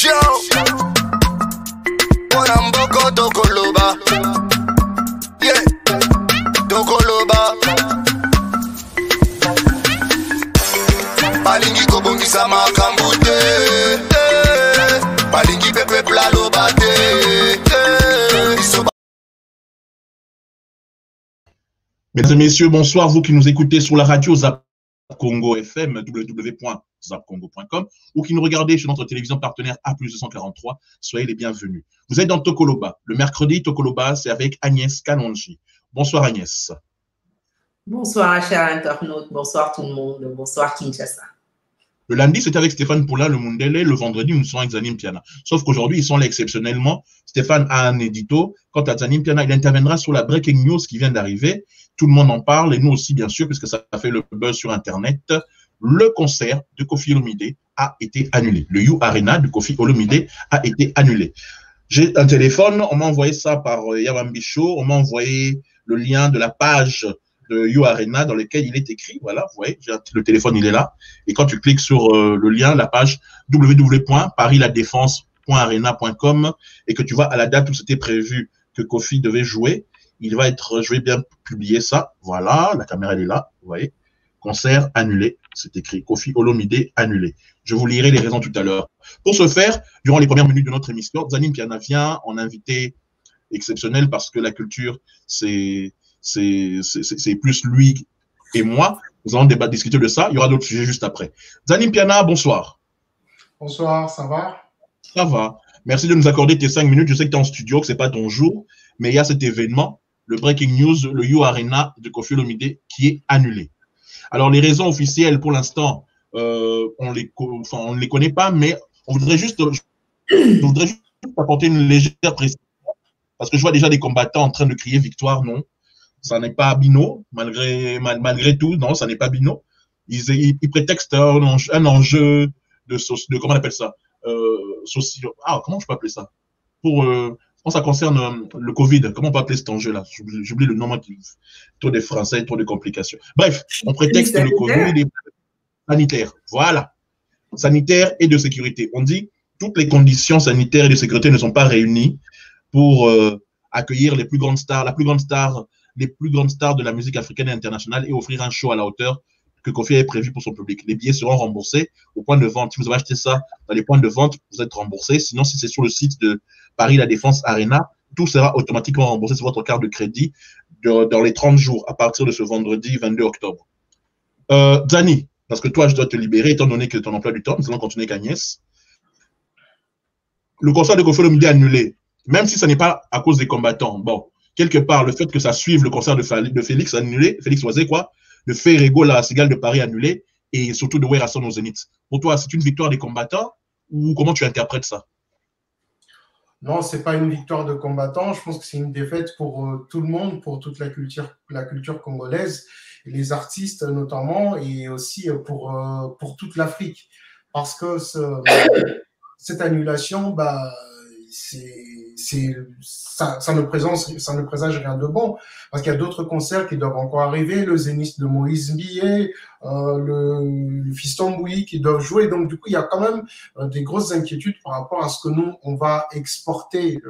Show. Wanamboko Tokoloba. Yeah. Tokoloba. Balingi kobongisa makambute. Balingi pepe plalo bate. Mesdames et messieurs, bonsoir, vous qui nous écoutez sur la radio Zap Congo FM, www.zapcongo.com, ou qui nous regardez sur notre télévision partenaire A+243, soyez les bienvenus. Vous êtes dans Tokoloba. Le mercredi, Tokoloba, c'est avec Agnès Kanonji. Bonsoir Agnès. Bonsoir, chers internautes. Bonsoir tout le monde. Bonsoir Kinshasa. Le lundi, c'était avec Stéphane Poula, le Mundele. Le vendredi, nous sommes avec Zanim Piana. Sauf qu'aujourd'hui, ils sont là exceptionnellement. Stéphane a un édito. Quant à Zanim Piana, il interviendra sur la breaking news qui vient d'arriver. Tout le monde en parle, et nous aussi, bien sûr, puisque ça a fait le buzz sur Internet. Le concert de Koffi Olomide a été annulé. Le You Arena de Koffi Olomide a été annulé. J'ai un téléphone, on m'a envoyé ça par Yawambicho, on m'a envoyé le lien de la page de You Arena dans lequel il est écrit. Voilà, vous voyez, le téléphone, il est là. Et quand tu cliques sur le lien, la page www.parisladéfense.arena.com et que tu vas à la date où c'était prévu que Koffi devait jouer, il va être, je vais bien publier ça. Voilà, la caméra elle est là, vous voyez. Concert annulé, c'est écrit. Koffi Olomide annulé. Je vous lirai les raisons tout à l'heure. Pour ce faire, durant les premières minutes de notre émission, Zanim Piana vient en invité exceptionnel parce que la culture, c'est plus lui et moi. Nous allons discuter de ça. Il y aura d'autres sujets juste après. Zanim Piana, bonsoir. Bonsoir, ça va? Ça va. Merci de nous accorder tes 5 minutes. Je sais que tu es en studio, que ce n'est pas ton jour, mais il y a cet événement, le Breaking News, le You Arena de Koffi Olomide qui est annulé. Alors, les raisons officielles, pour l'instant, on ne les connaît pas, mais je voudrais juste apporter une légère précision, parce que je vois déjà des combattants en train de crier victoire, non, ça n'est pas Bino, malgré tout, non, ça n'est pas Bino. Ils prétextent un enjeu de comment on appelle ça, comment je peux appeler ça, quand ça concerne le Covid, comment on peut appeler cet enjeu-là? J'oublie le nom, trop de français, trop de complications. Bref, on prétexte le Covid et sanitaire. Voilà. Sanitaire et de sécurité. On dit toutes les conditions sanitaires et de sécurité ne sont pas réunies pour accueillir les plus grandes stars de la musique africaine et internationale et offrir un show à la hauteur que Koffi avait prévu pour son public. Les billets seront remboursés au point de vente. Si vous avez acheté ça dans les points de vente, vous êtes remboursé. Sinon, si c'est sur le site de Paris La Défense Arena, tout sera automatiquement remboursé sur votre carte de crédit dans les 30 jours à partir de ce vendredi 22 octobre. Zani, parce que toi, je dois te libérer étant donné que ton emploi du temps, nous allons continuer avec Agnès. Le concert de Koffi Olomide est annulé, même si ce n'est pas à cause des combattants. Bon, quelque part, le fait que ça suive le concert de Félix annulé, Félix Oisé, quoi, de Ferrego, la Cigale de Paris annulé, et surtout de Werrason au Zénith. Pour toi, c'est une victoire des combattants ou comment tu interprètes ça? Non, ce n'est pas une victoire de combattants. Je pense que c'est une défaite pour tout le monde, pour toute la culture congolaise, et les artistes notamment, et aussi pour toute l'Afrique. Parce que cette annulation, ça ne présage rien de bon, parce qu'il y a d'autres concerts qui doivent encore arriver, le Zénith de Moïse Mbilé, le Fiston Bouilly qui doivent jouer, donc du coup il y a quand même des grosses inquiétudes par rapport à ce que nous on va exporter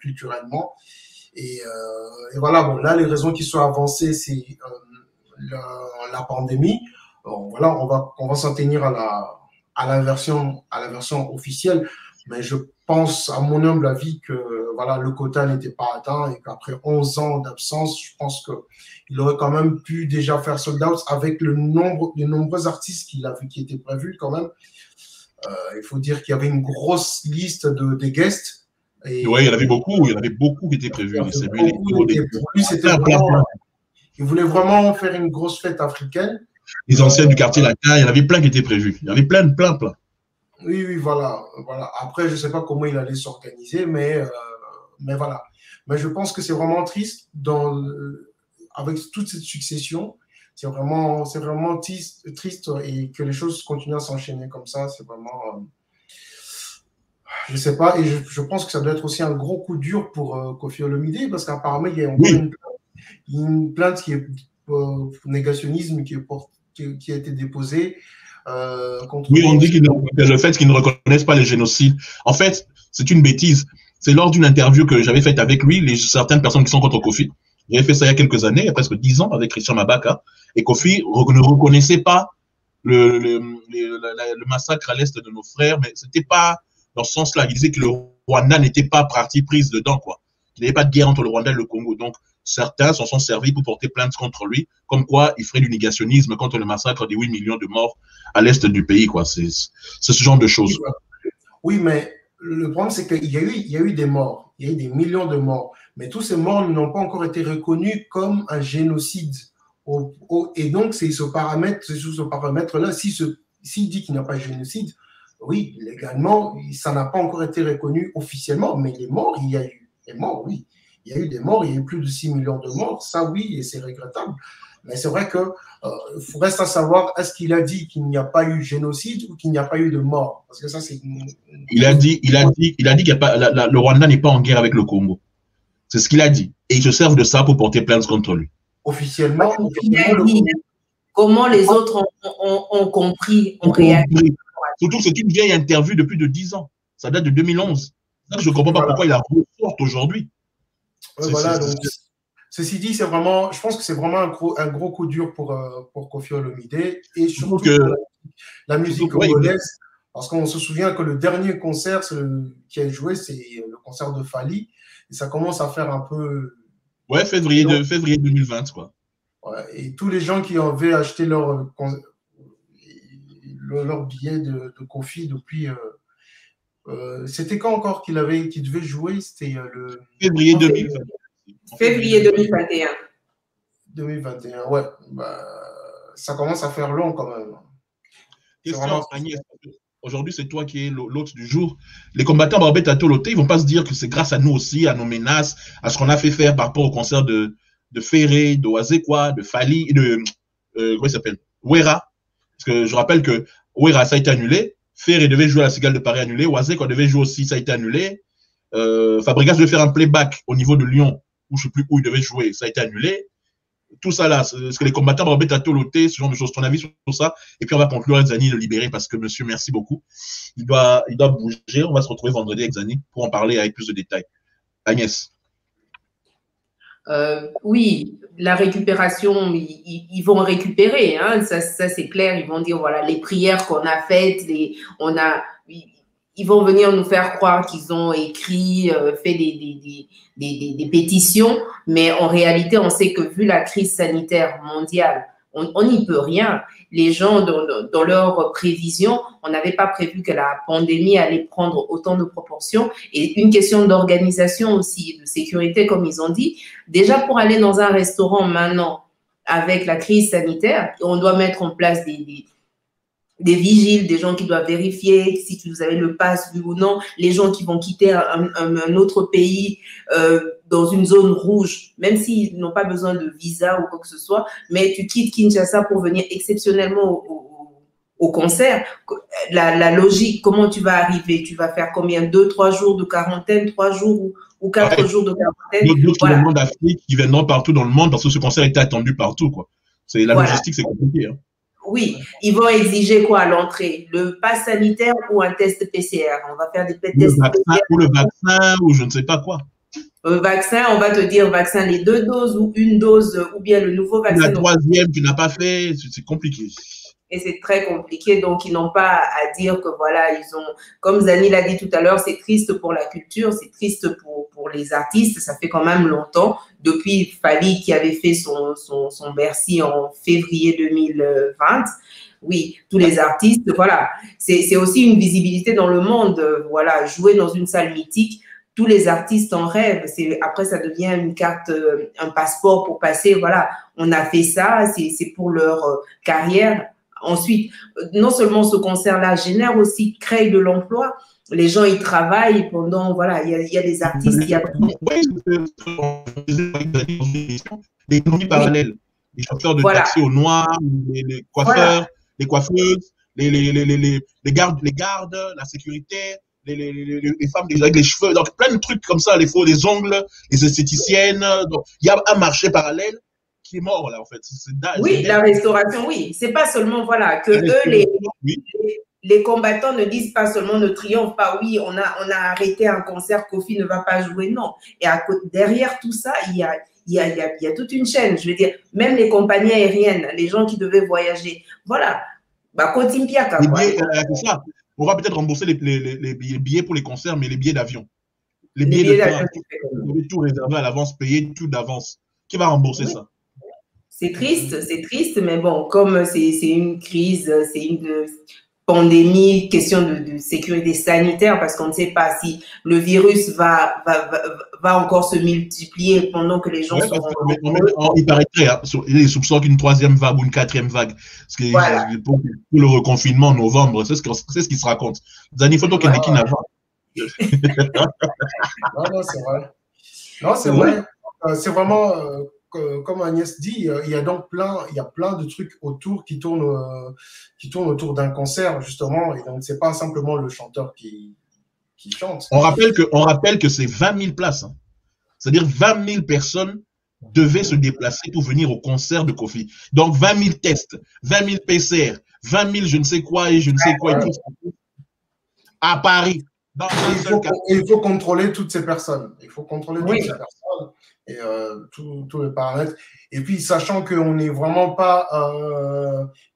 culturellement, et voilà, bon là les raisons qui sont avancées c'est la pandémie. Voilà, on va s'en tenir à la version officielle, mais je pense, à mon humble avis, que voilà, le quota n'était pas atteint et qu'après 11 ans d'absence, je pense qu'il aurait quand même pu déjà faire sold out avec les nombreux artistes qui étaient prévus quand même. Il faut dire qu'il y avait une grosse liste des guests. Oui, il y en avait beaucoup qui étaient prévus. Il voulait vraiment faire une grosse fête africaine. Les anciens du quartier latin, il y en avait plein qui étaient prévus. Il y en avait plein. Oui, voilà. Après, je ne sais pas comment il allait s'organiser, mais voilà. Mais je pense que c'est vraiment triste avec toute cette succession. C'est vraiment triste et que les choses continuent à s'enchaîner comme ça. C'est vraiment, je ne sais pas. Et je pense que ça doit être aussi un gros coup dur pour Koffi Olomide, parce qu'apparemment, il y a encore une plainte qui est pour négationnisme qui a été déposée contre Oui, on dit que le fait qu'ils ne reconnaissent pas les génocides. En fait, c'est une bêtise. C'est lors d'une interview que j'avais faite avec lui, certaines personnes qui sont contre Kofi. J'avais fait ça il y a quelques années, il y a presque 10 ans, avec Christian Mabaka. Et Kofi ne reconnaissait pas le massacre à l'est de nos frères, mais c'était pas dans ce sens-là. Il disait que le Rwanda n'était pas partie prise dedans, quoi. Il n'y avait pas de guerre entre le Rwanda et le Congo. Donc, certains s'en sont servis pour porter plainte contre lui, comme quoi il ferait du négationnisme contre le massacre des 8 millions de morts à l'est du pays, quoi. C'est ce genre de choses. Oui, mais le problème, c'est qu'il y a eu des morts. Il y a eu des millions de morts. Mais tous ces morts n'ont pas encore été reconnus comme un génocide. Et donc, c'est sous ce paramètre-là, s'il dit qu'il n'y a pas de génocide, oui, légalement, ça n'a pas encore été reconnu officiellement, mais les morts, il y a eu. Les morts, oui. Il y a eu des morts, il y a eu plus de 6 millions de morts, ça oui, et c'est regrettable. Mais c'est vrai qu'il reste à savoir, est-ce qu'il a dit qu'il n'y a pas eu génocide ou qu'il n'y a pas eu de mort? Parce que ça, c'est... Il a dit le Rwanda n'est pas en guerre avec le Congo. C'est ce qu'il a dit. Et ils se servent de ça pour porter plainte contre lui. Officiellement, comment les autres ont compris, ont réagi. Surtout que c'est une vieille interview depuis de 10 ans. Ça date de 2011. Je ne comprends pas pourquoi il la ressorte aujourd'hui. Voilà, donc, ceci dit, c'est vraiment, je pense que c'est vraiment un gros coup dur pour Koffi Olomide et surtout que la musique congolaise, parce qu'on se souvient que le dernier concert qui a joué, c'est le concert de Fally, et ça commence à faire un peu... Ouais, février 2020, quoi. Ouais, et tous les gens qui avaient acheté leur billet de Koffi depuis... c'était quand encore qu'il devait jouer? C'était le... Février 2020. Février 2021. 2021, ouais. Bah, ça commence à faire long quand même. Question, Agnès, aujourd'hui c'est toi qui es l'hôte du jour. Les combattants Barbet à Toloté, ils ne vont pas se dire que c'est grâce à nous aussi, à nos menaces, à ce qu'on a fait faire par rapport au concert de Ferré, de Oazekwa, de Fally, comment il s'appelle? Wera. Parce que je rappelle que Wera, ça a été annulé. Ferré devait jouer à la Cigale de Paris annulé. Oazekwa devait jouer aussi, ça a été annulé. Fabregas devait faire un playback au niveau de Lyon, où je ne sais plus où il devait jouer, ça a été annulé. Tout ça là, ce que les combattants vont mettre à Toloté, ce genre de choses. Ton avis sur ça? Et puis on va conclure Zani le libérer parce que monsieur, merci beaucoup. Il doit bouger. On va se retrouver vendredi avec Zani pour en parler avec plus de détails. Agnès. Oui, la récupération, ils vont récupérer, hein, ça c'est clair. Ils vont dire voilà, les prières qu'on a faites, ils vont venir nous faire croire qu'ils ont écrit, fait des pétitions, mais en réalité, on sait que vu la crise sanitaire mondiale, on n'y peut rien. Les gens, dans leurs prévisions, on n'avait pas prévu que la pandémie allait prendre autant de proportions. Et une question d'organisation aussi, de sécurité, comme ils ont dit. Déjà, pour aller dans un restaurant maintenant, avec la crise sanitaire, on doit mettre en place des vigiles, des gens qui doivent vérifier si vous avez le pass, oui ou non, les gens qui vont quitter un autre pays dans une zone rouge, même s'ils n'ont pas besoin de visa ou quoi que ce soit, mais tu quittes Kinshasa pour venir exceptionnellement au concert. La logique, comment tu vas arriver? Tu vas faire combien? 2-3 jours de quarantaine, 3 jours ou 4 jours de quarantaine? D'autres qui viennent d'Afrique, qui viennent partout dans le monde parce que ce concert était attendu partout, quoi. La logistique, c'est compliqué, hein. Oui, ils vont exiger quoi à l'entrée? Le pass sanitaire ou un test PCR? On va faire des tests PCR. Ou le vaccin, ou je ne sais pas quoi. Vaccin, on va te dire vaccin les 2 doses ou une dose, ou bien le nouveau vaccin. La troisième, tu n'as pas fait, c'est compliqué. Et c'est très compliqué, donc ils n'ont pas à dire que voilà, ils ont, comme Zani l'a dit tout à l'heure, c'est triste pour la culture, c'est triste pour les artistes, ça fait quand même longtemps, depuis Fally qui avait fait son Bercy en février 2020. Oui, tous les artistes, voilà, c'est aussi une visibilité dans le monde, voilà, jouer dans une salle mythique, tous les artistes en rêvent, après ça devient une carte, un passeport pour passer, voilà, on a fait ça, c'est pour leur carrière. Ensuite, non seulement ce concert-là génère aussi, crée de l'emploi. Les gens, ils travaillent pendant, voilà, il y a des artistes. Oui, des économies parallèles. Les chauffeurs de taxi au noir, les coiffeurs, les coiffeuses, les gardes, la sécurité, les femmes avec les cheveux. Donc, plein de trucs comme ça, les ongles, les esthéticiennes. Donc, il y a un marché parallèle qui est mort, là, en fait. Oui, la restauration, oui. C'est pas seulement, voilà, que eux, les combattants ne disent pas seulement ne triomphe pas, oui, on a arrêté un concert, Kofi ne va pas jouer, non. Et derrière tout ça, il y a toute une chaîne. Je veux dire, même les compagnies aériennes, les gens qui devaient voyager, voilà. Bah, c'est ça. On va peut-être rembourser les billets pour les concerts, mais les billets d'avion. Les billets d'avion, vous devez tout réserver à l'avance, payer tout d'avance. Qui va rembourser ça? C'est triste, mais bon, comme c'est une crise, c'est une pandémie, question de sécurité sanitaire, parce qu'on ne sait pas si le virus va encore se multiplier pendant que les gens sont... Il paraîtrait, hein, il est soupçonné qu'une 3e vague ou une 4e vague. Parce que voilà. pour le reconfinement en novembre, c'est ce qui se raconte. Zani, il faut donc qu'il y ait qui n'avance. Non, c'est vrai. Non, c'est vrai. C'est vraiment, comme Agnès dit, il y a plein de trucs autour qui tournent autour d'un concert, justement. Et donc, c'est pas simplement le chanteur qui chante. On rappelle que c'est 20 000 places. Hein. C'est-à-dire 20 000 personnes devaient se déplacer pour venir au concert de Kofi. Donc, 20 000 tests, 20 000 PCR, 20 000 je ne sais quoi et je ne sais quoi. Et tout, à Paris. Il faut contrôler toutes ces personnes. Il faut contrôler toutes ces personnes et tous les paramètres. Et puis, sachant qu'on n'est vraiment pas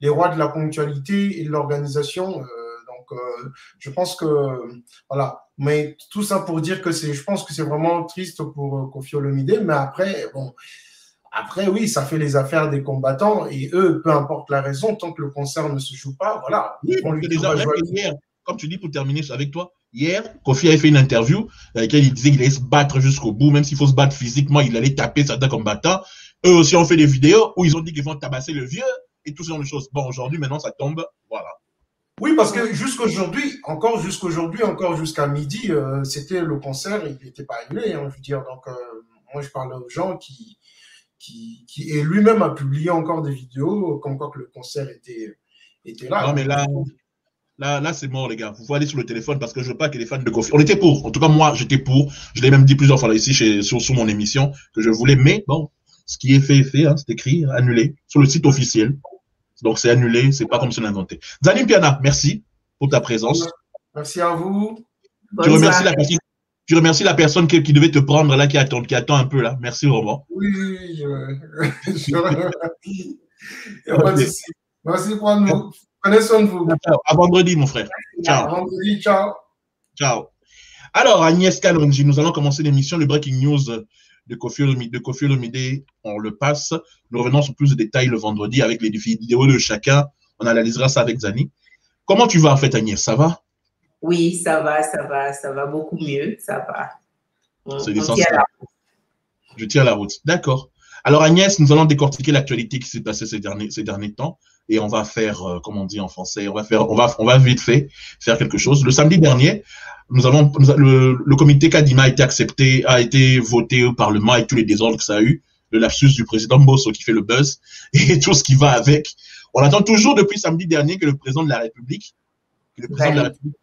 les rois de la ponctualité et de l'organisation. Donc, je pense que, voilà. Mais tout ça pour dire que je pense que c'est vraiment triste pour Kofi Olomide. Mais après, oui, ça fait les affaires des combattants. Et eux, peu importe la raison, tant que le concert ne se joue pas, voilà. Oui, comme tu dis, pour terminer avec toi, hier, Kofi avait fait une interview dans laquelle il disait qu'il allait se battre jusqu'au bout, même s'il faut se battre physiquement, il allait taper certains combattants. Eux aussi ont fait des vidéos où ils ont dit qu'ils vont tabasser le vieux et tout ce genre de choses. Bon, aujourd'hui, maintenant, ça tombe. Voilà. Oui, parce que jusqu'aujourd'hui, encore jusqu'à midi, c'était le concert, il n'était pas annulé, hein, je veux dire. Donc, moi, je parle aux gens qui et lui-même a publié encore des vidéos comme quoi que le concert était là. Non, mais là, c'est mort, les gars. Il faut aller sur le téléphone parce que je veux pas que les fans de Kofi. On était pour. En tout cas, moi, j'étais pour. Je l'ai même dit plusieurs fois là, ici sur mon émission que je voulais. Mais bon, ce qui est fait est fait. Hein, c'est écrit, annulé sur le site officiel. Donc, c'est annulé. C'est pas comme si on inventé. Zanim Piana, merci pour ta présence. Merci à vous. Tu remercies la personne qui devait te prendre là, qui attend un peu là. Merci vraiment. Oui, Merci pour nous. Prenez soin de vous. À vendredi, mon frère. Ciao. À vendredi, ciao. Ciao. Alors, Agnès Kalonji, nous allons commencer l'émission, le Breaking News de Kofi Olomide. On le passe. Nous revenons sur plus de détails le vendredi avec les vidéos de chacun. On analysera ça avec Zani. Comment tu vas en fait, Agnès? Ça va? Oui, ça va beaucoup mieux. Ça va. C'est l'essentiel. Je tiens la route. D'accord. Alors, Agnès, nous allons décortiquer l'actualité qui s'est passée ces derniers temps. Et on va faire, comme on dit en français, on va vite fait faire quelque chose. Le samedi dernier, le comité Kadima a été voté au Parlement avec tous les désordres que ça a eu, le lapsus du président Bosso qui fait le buzz et tout ce qui va avec. On attend toujours depuis samedi dernier que le président de la République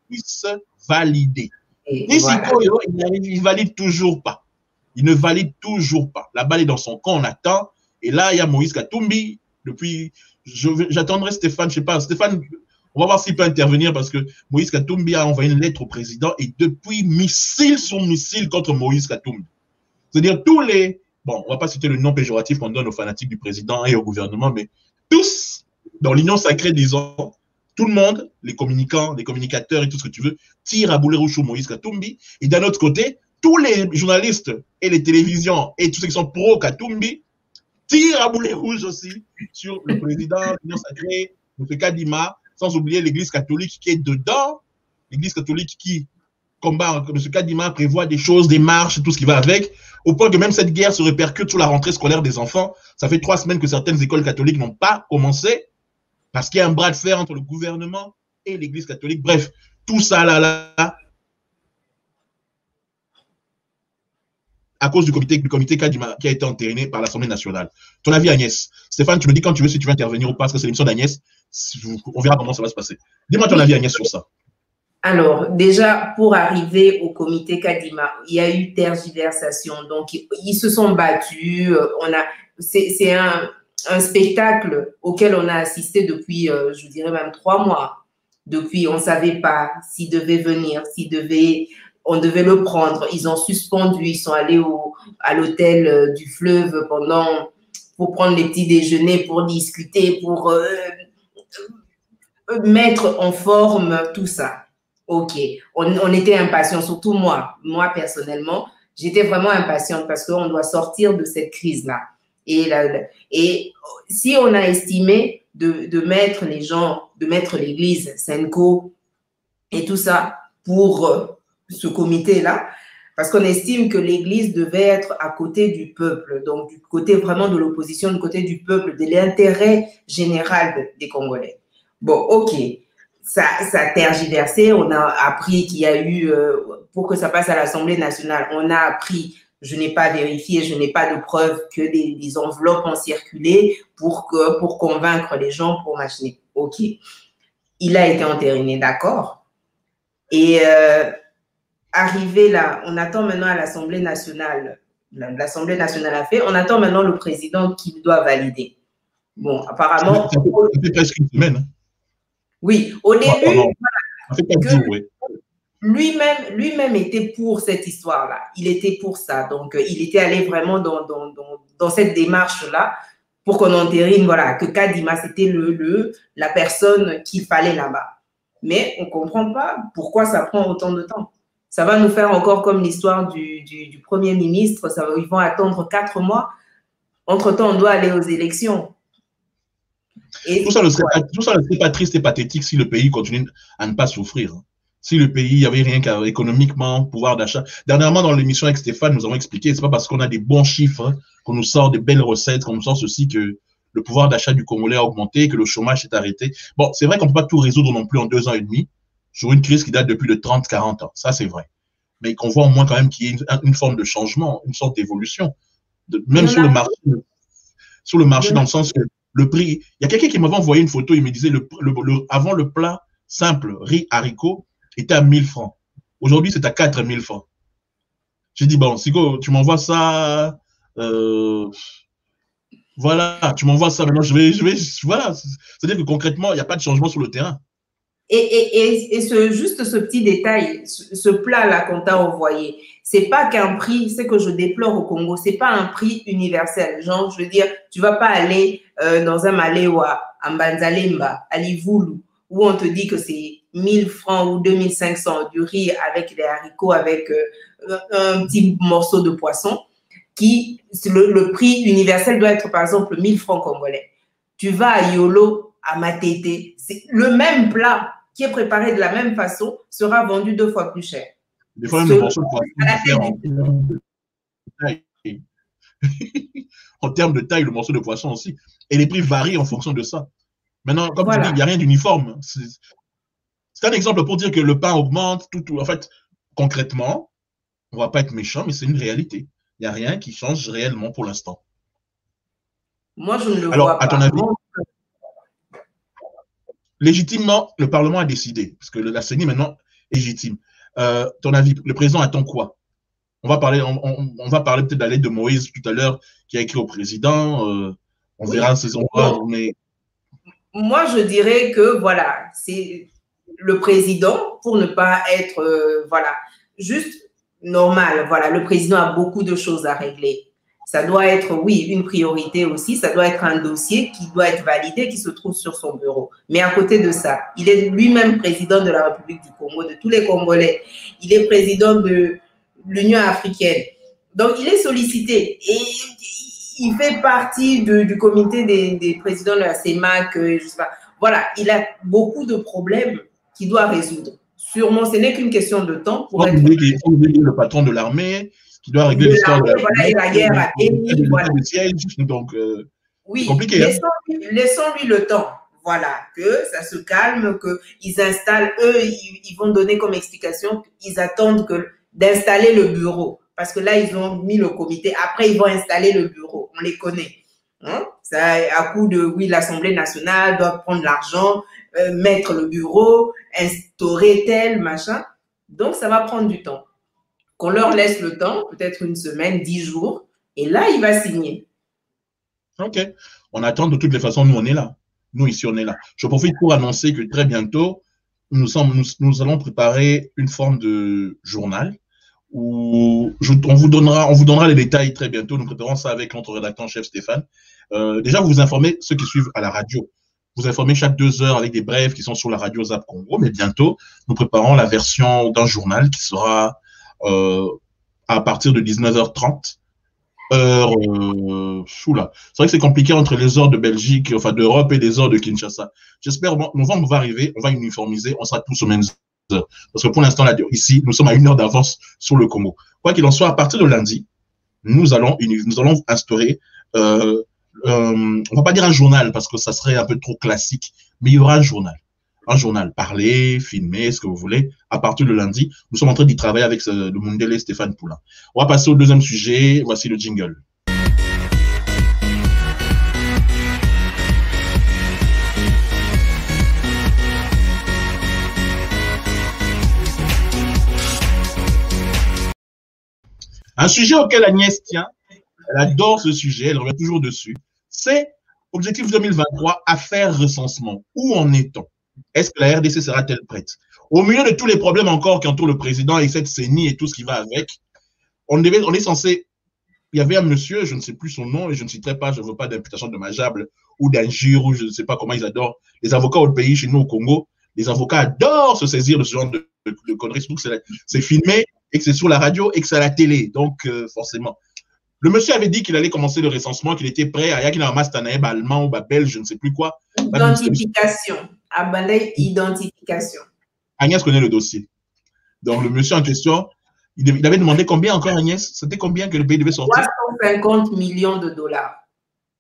puisse valider. Il valide toujours pas. Il ne valide toujours pas. La balle est dans son camp, on attend. Et là, il y a Moïse Katumbi. J'attendrai Stéphane, je sais pas. Stéphane, on va voir s'il peut intervenir parce que Moïse Katumbi a envoyé une lettre au président et depuis, missile sur missile contre Moïse Katumbi. C'est-à-dire bon, on va pas citer le nom péjoratif qu'on donne aux fanatiques du président et au gouvernement, mais tous, dans l'union sacrée, disons, tout le monde, les communicants, les communicateurs et tout ce que tu veux, tirent à boulet rouge sur Moïse Katumbi. Et d'un autre côté, tous les journalistes et les télévisions et tous ceux qui sont pro-Katumbi tirent à boulet rouge aussi sur le président de l'Union sacrée, M. Kadima, sans oublier l'Église catholique qui est dedans, l'Église catholique qui combat, M. Kadima prévoit des choses, des marches, tout ce qui va avec, au point que même cette guerre se répercute sur la rentrée scolaire des enfants. Ça fait 3 semaines que certaines écoles catholiques n'ont pas commencé parce qu'il y a un bras de fer entre le gouvernement et l'Église catholique. Bref, tout ça là, à cause du comité Kadima qui a été entériné par l'Assemblée nationale. Ton avis, Agnès? Stéphane, tu me dis quand tu veux si tu veux intervenir ou pas, parce que c'est l'émission d'Agnès. On verra comment ça va se passer. Dis-moi ton avis, Agnès, sur ça. Alors, déjà, pour arriver au comité Kadima, il y a eu tergiversation. Donc, ils se sont battus. c'est un spectacle auquel on a assisté depuis, je dirais même 3 mois. Depuis, on ne savait pas s'il devait venir, on devait le prendre. Ils ont suspendu, ils sont allés à l'hôtel du fleuve pour prendre les petits déjeuners, pour discuter, pour mettre en forme tout ça. OK. On était impatients, surtout moi. Moi, personnellement, j'étais vraiment impatiente parce qu'on doit sortir de cette crise-là. Et si on a estimé de mettre les gens, de mettre l'Église, Senko et tout ça pour ce comité-là, parce qu'on estime que l'Église devait être à côté du peuple, donc du côté vraiment de l'opposition, du côté du peuple, de l'intérêt général des Congolais. Bon, OK, ça a tergiversé, on a appris qu'il y a eu, pour que ça passe à l'Assemblée nationale, on a appris, je n'ai pas vérifié, je n'ai pas de preuve que des enveloppes ont circulé pour convaincre les gens pour machiner. OK, il a été entériné, d'accord. Et arrivé là, on attend maintenant à l'Assemblée nationale. L'Assemblée nationale a fait, on attend maintenant le président qui doit valider. Bon, apparemment… Ça fait presque une semaine. Oui, au début, ça fait 4 jours, oui. Lui-même était pour cette histoire-là. Il était pour ça. Donc, il était allé vraiment dans cette démarche-là pour qu'on entérine, voilà, que Kadima, c'était la personne qu'il fallait là-bas. Mais on ne comprend pas pourquoi ça prend autant de temps. Ça va nous faire encore comme l'histoire du Premier ministre. Ils vont attendre 4 mois. Entre-temps, on doit aller aux élections. Et tout ça ne serait pas triste et pathétique si le pays continue à ne pas souffrir. Si le pays, il n'y avait rien qu'économiquement, pouvoir d'achat. Dernièrement, dans l'émission avec Stéphane, nous avons expliqué, c'est pas parce qu'on a des bons chiffres, qu'on nous sort des belles recettes, qu'on nous sort ceci, que le pouvoir d'achat du Congolais a augmenté, que le chômage s'est arrêté. Bon, c'est vrai qu'on ne peut pas tout résoudre non plus en 2 ans et demi, sur une crise qui date depuis de 30, 40 ans. Ça, c'est vrai. Mais qu'on voit au moins quand même qu'il y ait une forme de changement, une sorte d'évolution. Même sur le marché, dans le sens que le prix, il y a quelqu'un qui m'avait envoyé une photo, il me disait, avant le plat simple, riz, haricots, était à 1000 francs. Aujourd'hui, c'est à 4000 francs. J'ai dit, bon, Sigo, tu m'envoies ça, voilà, tu m'envoies ça, maintenant voilà. C'est-à-dire que concrètement, il n'y a pas de changement sur le terrain. Et juste ce petit détail, ce plat-là qu'on t'a envoyé, c'est pas qu'un prix, c'est que je déplore au Congo, c'est pas un prix universel. Genre, je veux dire, tu vas pas aller dans un Maléwa, à Mbanzalemba, à Livulu, où on te dit que c'est 1000 francs ou 2500 du riz avec des haricots, avec un petit morceau de poisson, le prix universel doit être par exemple 1000 francs congolais. Tu vas à Yolo, à Matete, c'est le même plat qui est préparé de la même façon sera vendu 2 fois plus cher. Des fois, même le morceau de poisson en termes de taille, le morceau de poisson aussi. Et les prix varient en fonction de ça. Maintenant, comme tu dis, il n'y a rien d'uniforme. C'est un exemple pour dire que le pain augmente. En fait, concrètement, on ne va pas être méchant, mais c'est une réalité. Il n'y a rien qui change réellement pour l'instant. Moi, je ne le vois pas. À ton avis, légitimement, le Parlement a décidé, parce que la CENI maintenant est légitime. Ton avis, le président attend quoi? On va parler peut-être de la lettre de Moïse tout à l'heure qui a écrit au président. On verra ses endroits. Mais... Moi, je dirais que voilà, c'est le président, pour ne pas être voilà, juste normal. Voilà, le président a beaucoup de choses à régler. Ça doit être, oui, une priorité aussi. Ça doit être un dossier qui doit être validé, qui se trouve sur son bureau. Mais à côté de ça, il est lui-même président de la République du Congo, de tous les Congolais. Il est président de l'Union africaine. Donc, il est sollicité. Et il fait partie du comité des présidents de la CEMAC. Je sais pas. Voilà, il a beaucoup de problèmes qu'il doit résoudre. Sûrement, ce n'est qu'une question de temps. Pour être... Il faut oublier le patron de l'armée qui doit régler l'histoire de la guerre à Béni, voilà. Donc, oui, compliqué. Laissons-lui le temps. Voilà, que ça se calme, qu'ils installent, eux, ils vont donner comme explication qu'ils attendent d'installer le bureau. Parce que là, ils ont mis le comité. Après, ils vont installer le bureau. On les connaît. Hein? Ça, à coup de, oui, l'Assemblée nationale doit prendre l'argent, mettre le bureau, instaurer tel, machin. Donc, ça va prendre du temps. Qu'on leur laisse le temps, peut-être une semaine, 10 jours, et là, il va signer. Ok. On attend de toutes les façons, nous on est là. Nous ici on est là. Je profite pour annoncer que très bientôt, nous allons préparer une forme de journal où on vous donnera les détails très bientôt. Nous préparons ça avec notre rédacteur en chef Stéphane. Déjà, vous informez ceux qui suivent à la radio. Vous informez chaque 2 heures avec des brèves qui sont sur la radio Zap Congo. Mais bientôt, nous préparons la version d'un journal qui sera à partir de 19h30. C'est vrai que c'est compliqué entre les heures de Belgique, enfin d'Europe et les heures de Kinshasa. J'espère novembre va arriver, on va uniformiser, on sera tous aux mêmes heures. Parce que pour l'instant, là, ici, nous sommes à 1 heure d'avance sur le Congo. Quoi qu'il en soit, à partir de lundi, nous allons instaurer, on va pas dire un journal parce que ça serait un peu trop classique, mais il y aura un journal. Un journal parlé, filmé, ce que vous voulez. À partir de lundi, nous sommes en train d'y travailler avec le Mundele Stéphane Poulain. On va passer au deuxième sujet. Voici le jingle. Un sujet auquel Agnès tient, elle adore ce sujet, elle revient toujours dessus, c'est Objectif 2023, affaires recensement. Où en est-on? Est-ce que la RDC sera-t-elle prête? Au milieu de tous les problèmes encore qui entourent le président et cette CENI et tout ce qui va avec, on est censé, il y avait un monsieur, je ne sais plus son nom et je ne citerai pas, je ne veux pas d'imputation dommageable ou d'injure ou je ne sais pas comment ils adorent. Les avocats au pays, chez nous au Congo, les avocats adorent se saisir de ce genre de conneries, surtout que c'est filmé et que c'est sur la radio et que c'est à la télé. Donc, forcément. Le monsieur avait dit qu'il allait commencer le recensement, qu'il était prêt à Yakina Mastanaeb, allemand ou belge, je ne sais plus quoi. Identification. Abalay, identification. Agnès connaît le dossier. Donc, le monsieur en question, il avait demandé combien encore, Agnès? C'était combien que le pays devait sortir? 350 millions de dollars.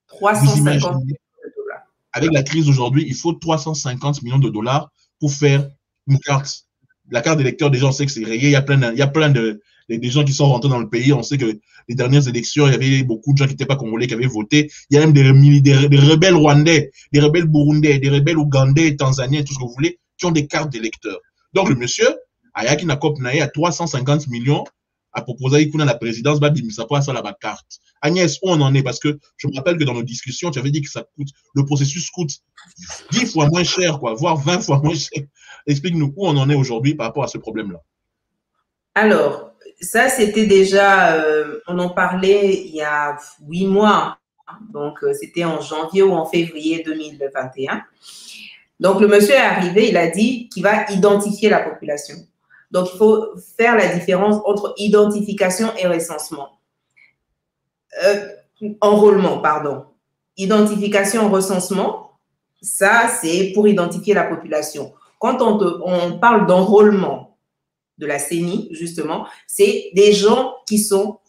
350 millions de dollars. Avec la crise d'aujourd'hui, il faut 350 millions de dollars pour faire une carte. La carte d'électeur, déjà, on sait que c'est rayé. Il y a plein de gens qui sont rentrés dans le pays. On sait que les dernières élections, il y avait beaucoup de gens qui n'étaient pas congolais qui avaient voté. Il y a même des rebelles rwandais, des rebelles burundais, des rebelles ougandais, tanzaniens, tout ce que vous voulez, qui ont des cartes d'électeurs. Donc, le monsieur, Ayaki Nakop Naé, à 350 millions, a proposé à Ikuna la présidence, ça passe à la carte. Agnès, où on en est? Parce que je me rappelle que dans nos discussions, tu avais dit que ça coûte, le processus coûte 10 fois moins cher, quoi, voire 20 fois moins cher. Explique-nous où on en est aujourd'hui par rapport à ce problème-là. Alors, ça, c'était déjà, on en parlait il y a 8 mois. Donc, c'était en janvier ou en février 2021. Donc, le monsieur est arrivé, il a dit qu'il va identifier la population. Donc, il faut faire la différence entre identification et recensement. Enrôlement, pardon. Identification, recensement, ça, c'est pour identifier la population. Quand on parle d'enrôlement de la CENI, justement, c'est des gens qui sont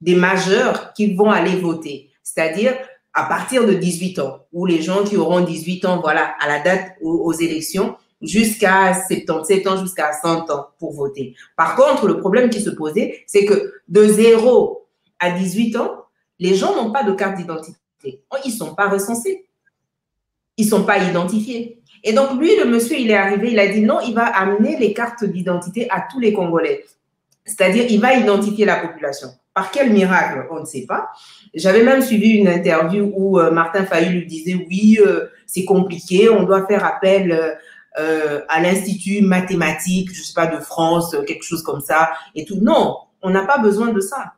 des majeurs qui vont aller voter. C'est-à-dire à partir de 18 ans, ou les gens qui auront 18 ans, voilà, à la date aux élections, jusqu'à 77 ans, jusqu'à 100 ans pour voter. Par contre, le problème qui se posait, c'est que de 0 à 18 ans, les gens n'ont pas de carte d'identité. Ils ne sont pas recensés. Ils ne sont pas identifiés. Et donc, lui, le monsieur, il est arrivé, il a dit non, il va amener les cartes d'identité à tous les Congolais. C'est-à-dire, il va identifier la population. Par quel miracle? On ne sait pas. J'avais même suivi une interview où Martin Fayulu lui disait oui, c'est compliqué, on doit faire appel à l'Institut mathématique, je ne sais pas, de France, quelque chose comme ça et tout. Non, on n'a pas besoin de ça.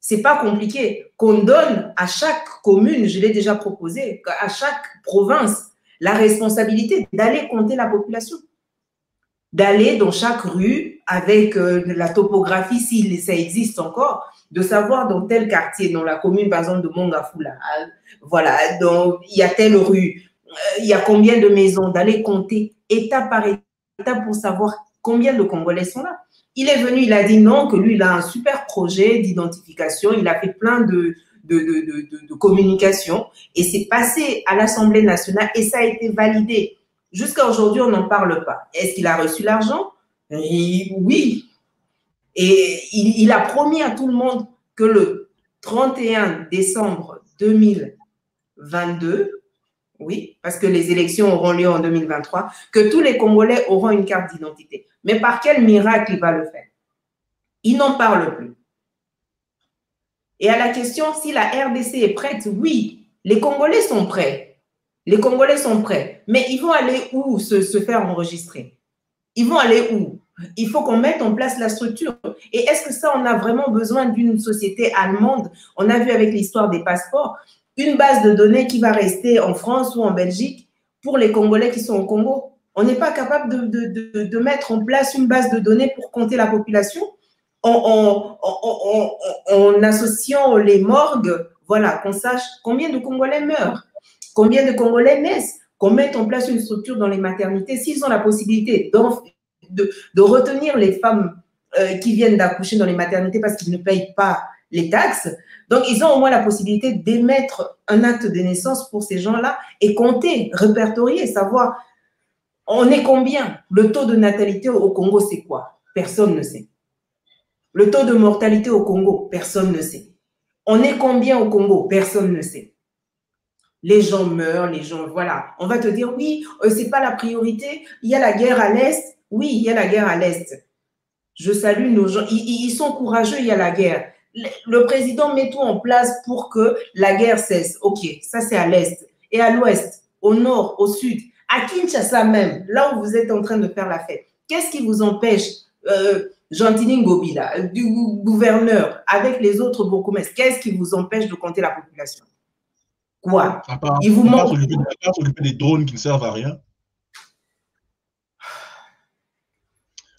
C'est pas compliqué. Qu'on donne à chaque commune, je l'ai déjà proposé, à chaque province, la responsabilité d'aller compter la population. D'aller dans chaque rue avec la topographie, si ça existe encore, de savoir dans tel quartier, dans la commune, par exemple, de Mongafula, voilà, donc il y a telle rue, il y a combien de maisons, d'aller compter étape par étape pour savoir combien de Congolais sont là. Il est venu, il a dit non, que lui, il a un super projet d'identification, il a fait plein de communication et c'est passé à l'Assemblée nationale et ça a été validé. Jusqu'à aujourd'hui, on n'en parle pas. Est-ce qu'il a reçu l'argent? Oui. Et il a promis à tout le monde que le 31 décembre 2022, oui, parce que les élections auront lieu en 2023, que tous les Congolais auront une carte d'identité. Mais par quel miracle il va le faire? Il n'en parle plus. Et à la question si la RDC est prête, oui, Les Congolais sont prêts. Les Congolais sont prêts. Mais ils vont aller où se faire enregistrer? Ils vont aller où? Il faut qu'on mette en place la structure. Et est-ce que ça, on a vraiment besoin d'une société allemande? On a vu avec l'histoire des passeports, une base de données qui va rester en France ou en Belgique pour les Congolais qui sont au Congo. On n'est pas capable de mettre en place une base de données pour compter la population en associant les morgues, voilà, qu'on sache combien de Congolais meurent, combien de Congolais naissent, qu'on mette en place une structure dans les maternités. S'ils ont la possibilité de retenir les femmes qui viennent d'accoucher dans les maternités parce qu'ils ne payent pas les taxes, donc ils ont au moins la possibilité d'émettre un acte de naissance pour ces gens-là et compter, répertorier, savoir on est combien. Le taux de natalité au Congo, c'est quoi? Personne ne sait. Le taux de mortalité au Congo, personne ne sait. On est combien au Congo? Personne ne sait. Les gens meurent, les gens, voilà. On va te dire, oui, c'est pas la priorité. Il y a la guerre à l'Est. Oui, il y a la guerre à l'Est. Je salue nos gens. Ils sont courageux, il y a la guerre. Le président met tout en place pour que la guerre cesse. OK, ça c'est à l'Est. Et à l'Ouest, au Nord, au Sud, à Kinshasa même, là où vous êtes en train de faire la fête. Qu'est-ce qui vous empêche, Gentini Ngobila, du gouverneur, avec les autres bourgmestres, qu'est-ce qui vous empêche de compter la population? Quoi? Il vous manque. S'occuper des drones qui ne servent à rien.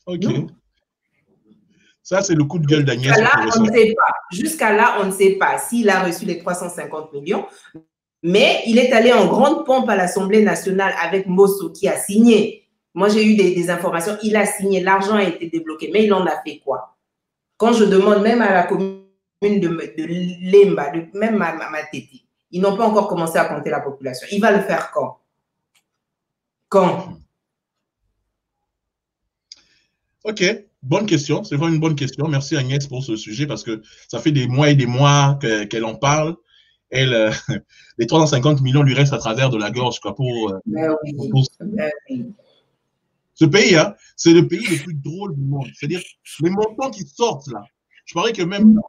OK. Non. Ça, c'est le coup de gueule d'Agnès. Jusqu'à là, on ne sait pas s'il a reçu les 350 millions, mais il est allé en grande pompe à l'Assemblée nationale avec Mosso qui a signé. Moi, j'ai eu des informations. Il a signé, l'argent a été débloqué, mais il en a fait quoi? Quand je demande même à la commune de Lemba, même à Mateti, ils n'ont pas encore commencé à compter la population. Il va le faire quand? Quand? OK, bonne question. C'est vraiment une bonne question. Merci Agnès pour ce sujet parce que ça fait des mois et des mois qu'elle en parle. Elle, les 350 millions lui restent à travers de la gorge quoi, pour ce pays, hein, c'est le pays le plus drôle du monde. C'est-à-dire, les montants qui sortent là, je parie que même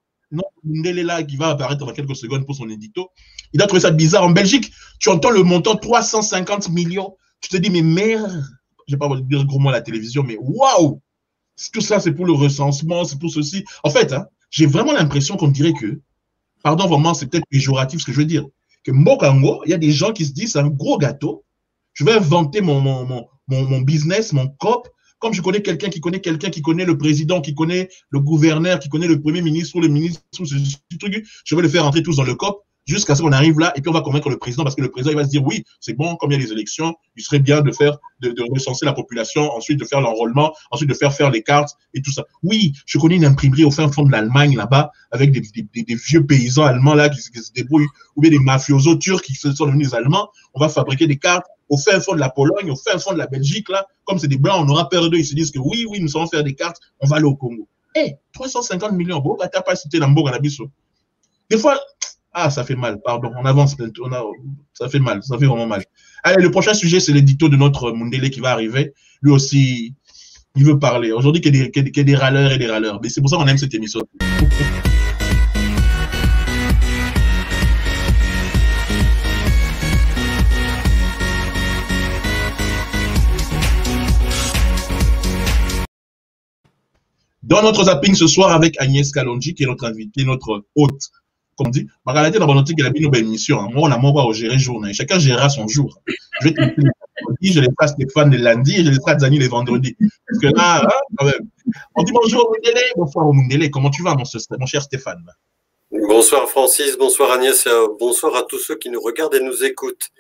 Mundele là, qui va apparaître dans quelques secondes pour son édito, il a trouvé ça bizarre. En Belgique, tu entends le montant 350 millions, tu te dis, mais merde, je ne vais pas dire gros mot à la télévision, mais waouh! Tout ça, c'est pour le recensement, c'est pour ceci. En fait, hein, j'ai vraiment l'impression qu'on dirait que, pardon, vraiment, c'est peut-être péjoratif ce que je veux dire, que Mokango, il y a des gens qui se disent, c'est un gros gâteau, je vais inventer mon business, mon COP, comme je connais quelqu'un qui connaît le président, qui connaît le gouverneur, qui connaît le premier ministre ou le ministre, ce truc, je vais le faire entrer tous dans le COP jusqu'à ce qu'on arrive là et puis on va convaincre le président parce que le président il va se dire oui, c'est bon, comme il y a les élections, il serait bien de faire, de recenser la population, ensuite de faire l'enrôlement, ensuite de faire les cartes et tout ça. Oui, je connais une imprimerie au fin fond de l'Allemagne là-bas avec des vieux paysans allemands là qui se débrouillent ou bien des mafiosos turcs qui sont devenus des Allemands. On va fabriquer des cartes au fin fond de la Pologne, au fin fond de la Belgique, là, comme c'est des Blancs, on aura peur d'eux, ils se disent que oui, nous savons faire des cartes, on va aller au Congo. 350 millions, bon, bah, t'as pas cité Lambourg à Nabiso. Des fois, ça fait mal, pardon, on avance, ça fait mal, ça fait vraiment mal. Allez, le prochain sujet, c'est l'édito de notre Mundele qui va arriver. Lui aussi, il veut parler. Aujourd'hui, qu'il y a des râleurs et des râleurs. Mais c'est pour ça qu'on aime cette émission. Dans notre zapping ce soir avec Agnès Kalonji, qui est notre invitée, notre hôte, comme dit, Magalati dans Banotique, elle a mis nos émissions. Moi, on a moins à gérer journée. Chacun gérera son jour. Je vais te laisser les vendredis, je laisserai Stéphane les lundis et je laisserai Zani les vendredis. Parce que là, hein, quand même. On dit bonjour au Mundele. Bonsoir au Mundele. Comment tu vas, mon cher Stéphane? Bonsoir Francis, bonsoir Agnès, bonsoir à tous ceux qui nous regardent et nous écoutent.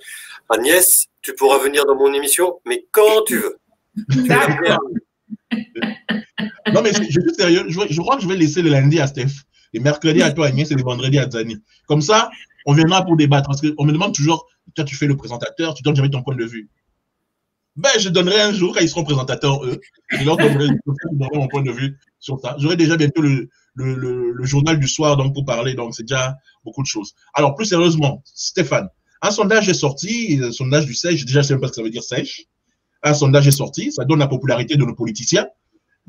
Agnès, tu pourras venir dans mon émission, mais quand tu veux. Non, mais je suis sérieux. Je crois que je vais laisser le lundi à Steph, les mercredis à toi, Agnès, et les vendredis à Zani. Comme ça, on viendra pour débattre. Parce qu'on me demande toujours, toi, tu fais le présentateur, tu donnes jamais ton point de vue. Ben, je donnerai un jour, quand ils seront présentateurs, eux, je leur donnerai mon point de vue sur ça. J'aurai déjà bientôt le journal du soir donc, pour parler, donc c'est déjà beaucoup de choses. Alors, plus sérieusement, Stéphane, un sondage est sorti, le sondage du SEJ, déjà, je ne sais même pas ce que ça veut dire SEJ. Un sondage est sorti, ça donne la popularité de nos politiciens.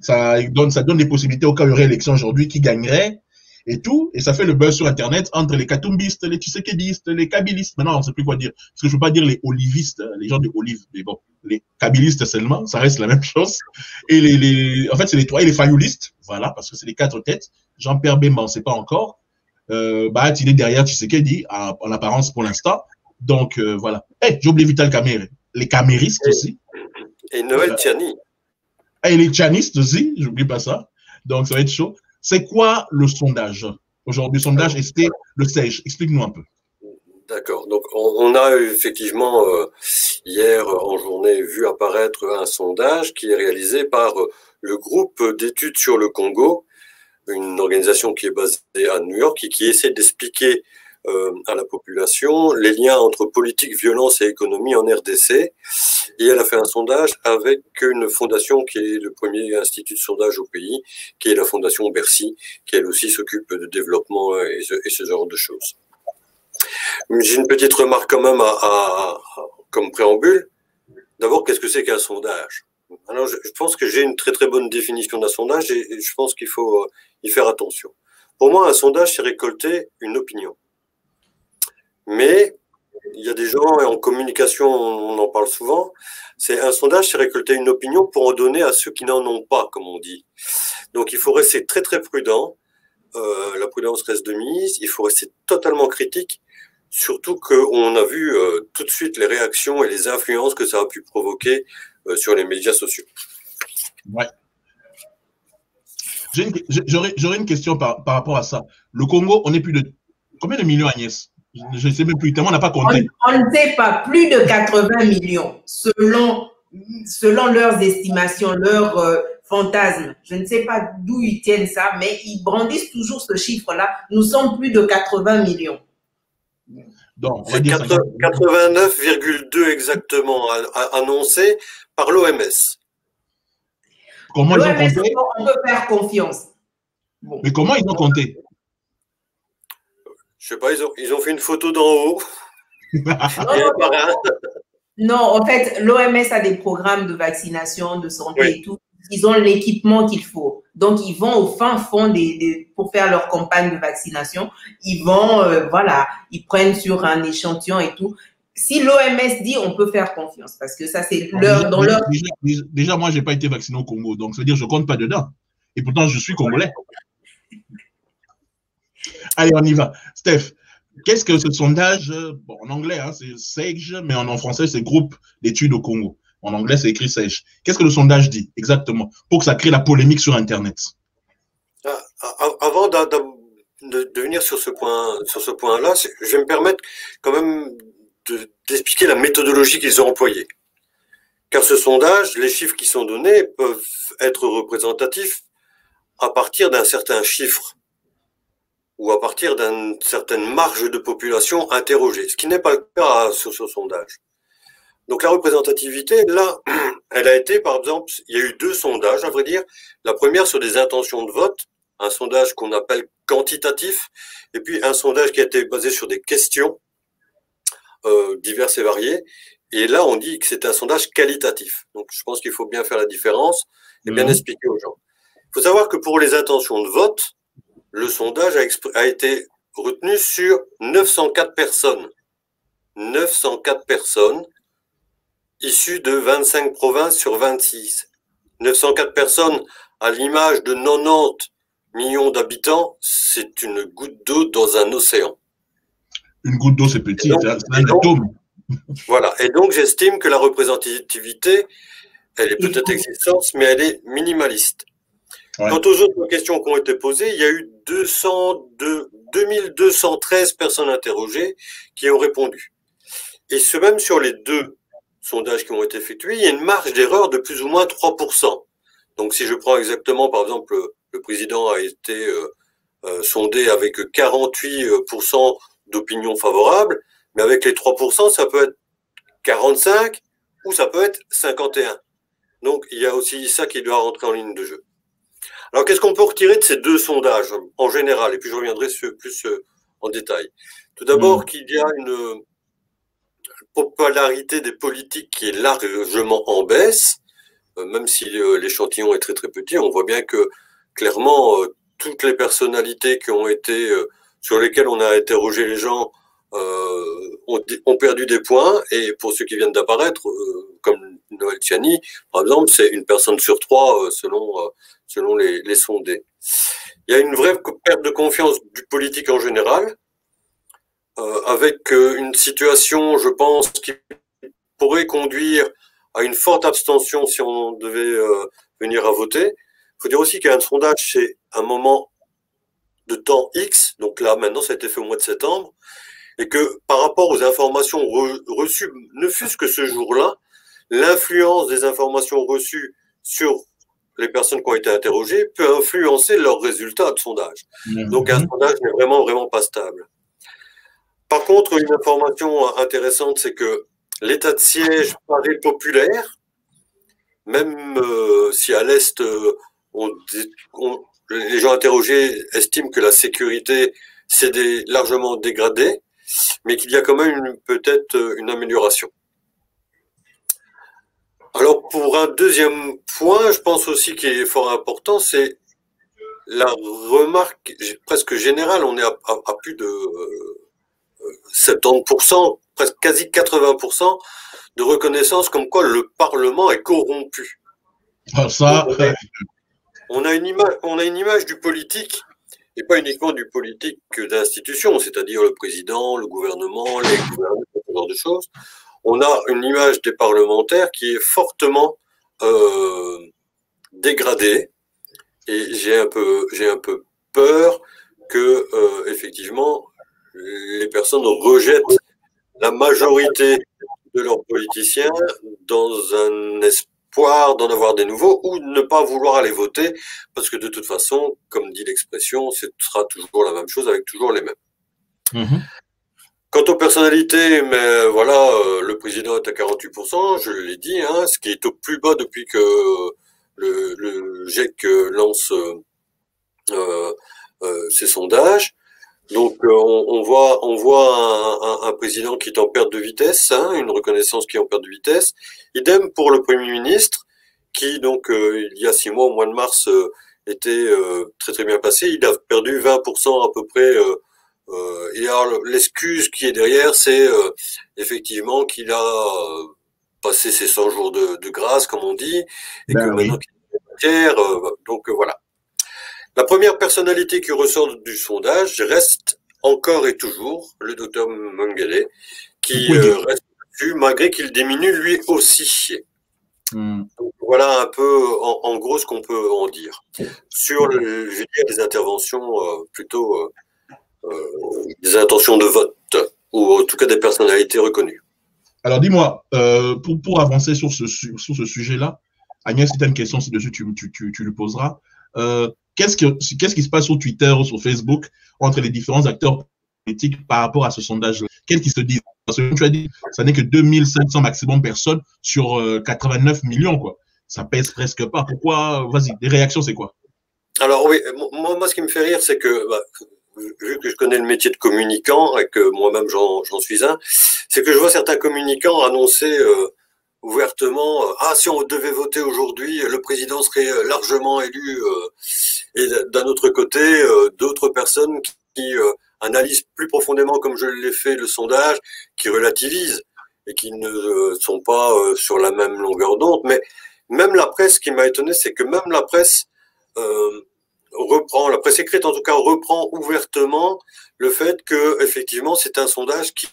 Ça donne des possibilités au cas où il y aurait élection aujourd'hui qui gagnerait. et tout, et ça fait le buzz sur Internet entre les katumbistes, les tshisekedistes, les kabylistes. Maintenant, on ne sait plus quoi dire. Parce que je ne veux pas dire les olivistes, hein, les gens de Olive, mais bon, les kabylistes seulement, ça reste la même chose. Et en fait, c'est les trois, et les fayoulistes, voilà, parce que c'est les quatre têtes. Jean-Pierre Bemba, on ne sait pas encore. Il est derrière Tshisekedi, en apparence pour l'instant. Donc, voilà. J'ai oublié Vital Kamerhe. Les caméristes aussi. Et Noël Tchani. Et les tchanistes aussi, j'oublie pas ça. Donc, ça va être chaud. C'est quoi le sondage? Aujourd'hui, le sondage, c'était le SAGE. Explique-nous un peu. D'accord. Donc, on a effectivement, hier en journée, vu apparaître un sondage qui est réalisé par le groupe d'études sur le Congo, une organisation qui est basée à New York et qui essaie d'expliquer à la population les liens entre politique, violence et économie en RDC. Et elle a fait un sondage avec une fondation qui est le premier institut de sondage au pays, qui est la fondation Bercy, qui elle aussi s'occupe de développement et ce genre de choses. J'ai une petite remarque quand même comme préambule. D'abord, qu'est-ce que c'est qu'un sondage? Alors, je pense que j'ai une très très bonne définition d'un sondage et je pense qu'il faut y faire attention. Pour moi, un sondage, c'est récolter une opinion. Mais il y a des gens, et en communication, on en parle souvent, c'est un sondage, c'est récolter une opinion pour en donner à ceux qui n'en ont pas, comme on dit. Donc, il faut rester très très prudent. La prudence reste de mise. Il faut rester totalement critique. Surtout qu'on a vu tout de suite les réactions et les influences que ça a pu provoquer sur les médias sociaux. Ouais. J'aurais une question par rapport à ça. Le Congo, on est plus de... Combien de millions, Agnès? Je ne sais même plus, tellement on n'a pas compté. On ne sait pas, plus de 80 millions, selon leurs estimations, leurs fantasmes. Je ne sais pas d'où ils tiennent ça, mais ils brandissent toujours ce chiffre-là. Nous sommes plus de 80 millions. Donc, c'est 89,2 exactement annoncé par l'OMS. Comment ils ont compté? On peut faire confiance. Bon. Mais comment ils ont compté? Je sais pas, ils ont fait une photo d'en haut. Non, en fait, l'OMS a des programmes de vaccination, de santé et tout. Ils ont l'équipement qu'il faut. Donc, ils vont au fin fond pour faire leur campagne de vaccination. Ils vont, ils prennent sur un échantillon et tout. Si l'OMS dit, on peut faire confiance parce que ça, c'est Déjà, moi, je n'ai pas été vacciné au Congo. Donc, ça veut dire que je ne compte pas dedans. Et pourtant, je suis congolais. Allez, on y va. Steph, qu'est-ce que ce sondage, bon, en anglais, hein, c'est SAGE, mais en français, c'est Groupe d'études au Congo. En anglais, c'est écrit SAGE. Qu'est-ce que le sondage dit exactement pour que ça crée la polémique sur Internet? Avant de venir sur ce point-là, je vais me permettre quand même d'expliquer la méthodologie qu'ils ont employée. Car ce sondage, les chiffres qui sont donnés peuvent être représentatifs à partir d'un certain chiffre ou à partir d'une certaine marge de population interrogée, ce qui n'est pas le cas sur ce sondage. Donc la représentativité, là, elle a été, par exemple, il y a eu 2 sondages, à vrai dire. La première sur des intentions de vote, un sondage qu'on appelle quantitatif, et puis un sondage qui a été basé sur des questions diverses et variées. Et là, on dit que c'est un sondage qualitatif. Donc je pense qu'il faut bien faire la différence et bien expliquer aux gens. Il faut savoir que pour les intentions de vote, le sondage a été retenu sur 904 personnes. 904 personnes issues de 25 provinces sur 26. 904 personnes à l'image de 90 millions d'habitants, c'est une goutte d'eau dans un océan. Une goutte d'eau, c'est petit, c'est un atome. Voilà, et donc j'estime que la représentativité, elle est peut-être existante, mais elle est minimaliste. Ouais. Quant aux autres questions qui ont été posées, il y a eu 2213 personnes interrogées qui ont répondu. Et ce même sur les 2 sondages qui ont été effectués, il y a une marge d'erreur de plus ou moins 3%. Donc si je prends exactement, par exemple, le président a été sondé avec 48% d'opinion favorable, mais avec les 3%, ça peut être 45 ou ça peut être 51. Donc il y a aussi ça qui doit rentrer en ligne de jeu. Alors, qu'est-ce qu'on peut retirer de ces 2 sondages en général? Et puis, je reviendrai plus en détail. Tout d'abord, qu'il y a une popularité des politiques qui est largement en baisse, même si l'échantillon est très très petit. On voit bien que, clairement, toutes les personnalités qui ont été sur lesquelles on a interrogé les gens ont perdu des points, et pour ceux qui viennent d'apparaître, comme Noël Tchiani, par exemple, c'est une personne sur 3 selon les sondés. Il y a une vraie perte de confiance du politique en général, avec une situation, je pense, qui pourrait conduire à une forte abstention si on devait venir à voter. Il faut dire aussi qu'il y a un sondage, c'est un moment de temps X, donc là maintenant ça a été fait au mois de septembre, et que par rapport aux informations reçues, ne fût-ce que ce jour-là, l'influence des informations reçues sur les personnes qui ont été interrogées peut influencer leurs résultats de sondage. Donc un sondage n'est vraiment pas stable. Par contre, une information intéressante, c'est que l'état de siège paraît populaire, même si à l'Est, les gens interrogés estiment que la sécurité s'est largement dégradée, mais qu'il y a quand même peut-être une amélioration. Alors, pour un deuxième point, je pense aussi qui est fort important, c'est la remarque presque générale. On est à plus de 70%, presque quasi 80% de reconnaissance comme quoi le Parlement est corrompu. Ah, ça, on a une image du politique, et pas uniquement du politique d'institution, c'est-à-dire le président, le gouvernement, les gouverneurs, ce genre de choses. On a une image des parlementaires qui est fortement dégradée, et j'ai un peu peur que effectivement les personnes rejettent la majorité de leurs politiciens dans un espoir d'en avoir des nouveaux, ou de ne pas vouloir aller voter, parce que de toute façon, comme dit l'expression, ce sera toujours la même chose avec toujours les mêmes. Mmh. Quant aux personnalités, mais voilà, le président est à 48%, je l'ai dit, hein, ce qui est au plus bas depuis que le GIEC lance ses sondages. Donc on voit un président qui est en perte de vitesse, hein, une reconnaissance qui est en perte de vitesse. Idem pour le Premier ministre, qui donc il y a 6 mois, au mois de mars, était très bien passé. Il a perdu 20% à peu près. Et alors l'excuse qui est derrière, c'est effectivement qu'il a passé ses 100 jours de grâce, comme on dit, et que maintenant qu'il est matière, donc voilà. La première personnalité qui ressort du sondage reste encore et toujours le docteur Mengele, qui reste dessus, malgré qu'il diminue lui aussi. Donc, voilà un peu, en gros, ce qu'on peut en dire. Sur les interventions plutôt des intentions de vote, ou en tout cas des personnalités reconnues. Alors dis-moi, pour avancer sur ce sujet-là, Agnès, si tu as une question dessus, tu le poseras. Qu'est-ce qui se passe sur Twitter ou sur Facebook entre les différents acteurs politiques par rapport à ce sondage-là? Qu'est-ce qu'ils se disent? Parce que comme tu as dit, ça n'est que 2500 maximum personnes sur 89 millions, quoi. Ça pèse presque pas. Pourquoi? Vas-y, les réactions, c'est quoi? Alors oui, moi, ce qui me fait rire, c'est que, vu que je connais le métier de communicant et que moi-même j'en suis un, c'est que je vois certains communicants annoncer ouvertement si on devait voter aujourd'hui, le président serait largement élu, et d'un autre côté, d'autres personnes qui analysent plus profondément, comme je l'ai fait, le sondage, qui relativisent et qui ne sont pas sur la même longueur d'onde. Mais même la presse, ce qui m'a étonné, c'est que même la presse la presse écrite en tout cas reprend ouvertement le fait que effectivement c'est un sondage qui a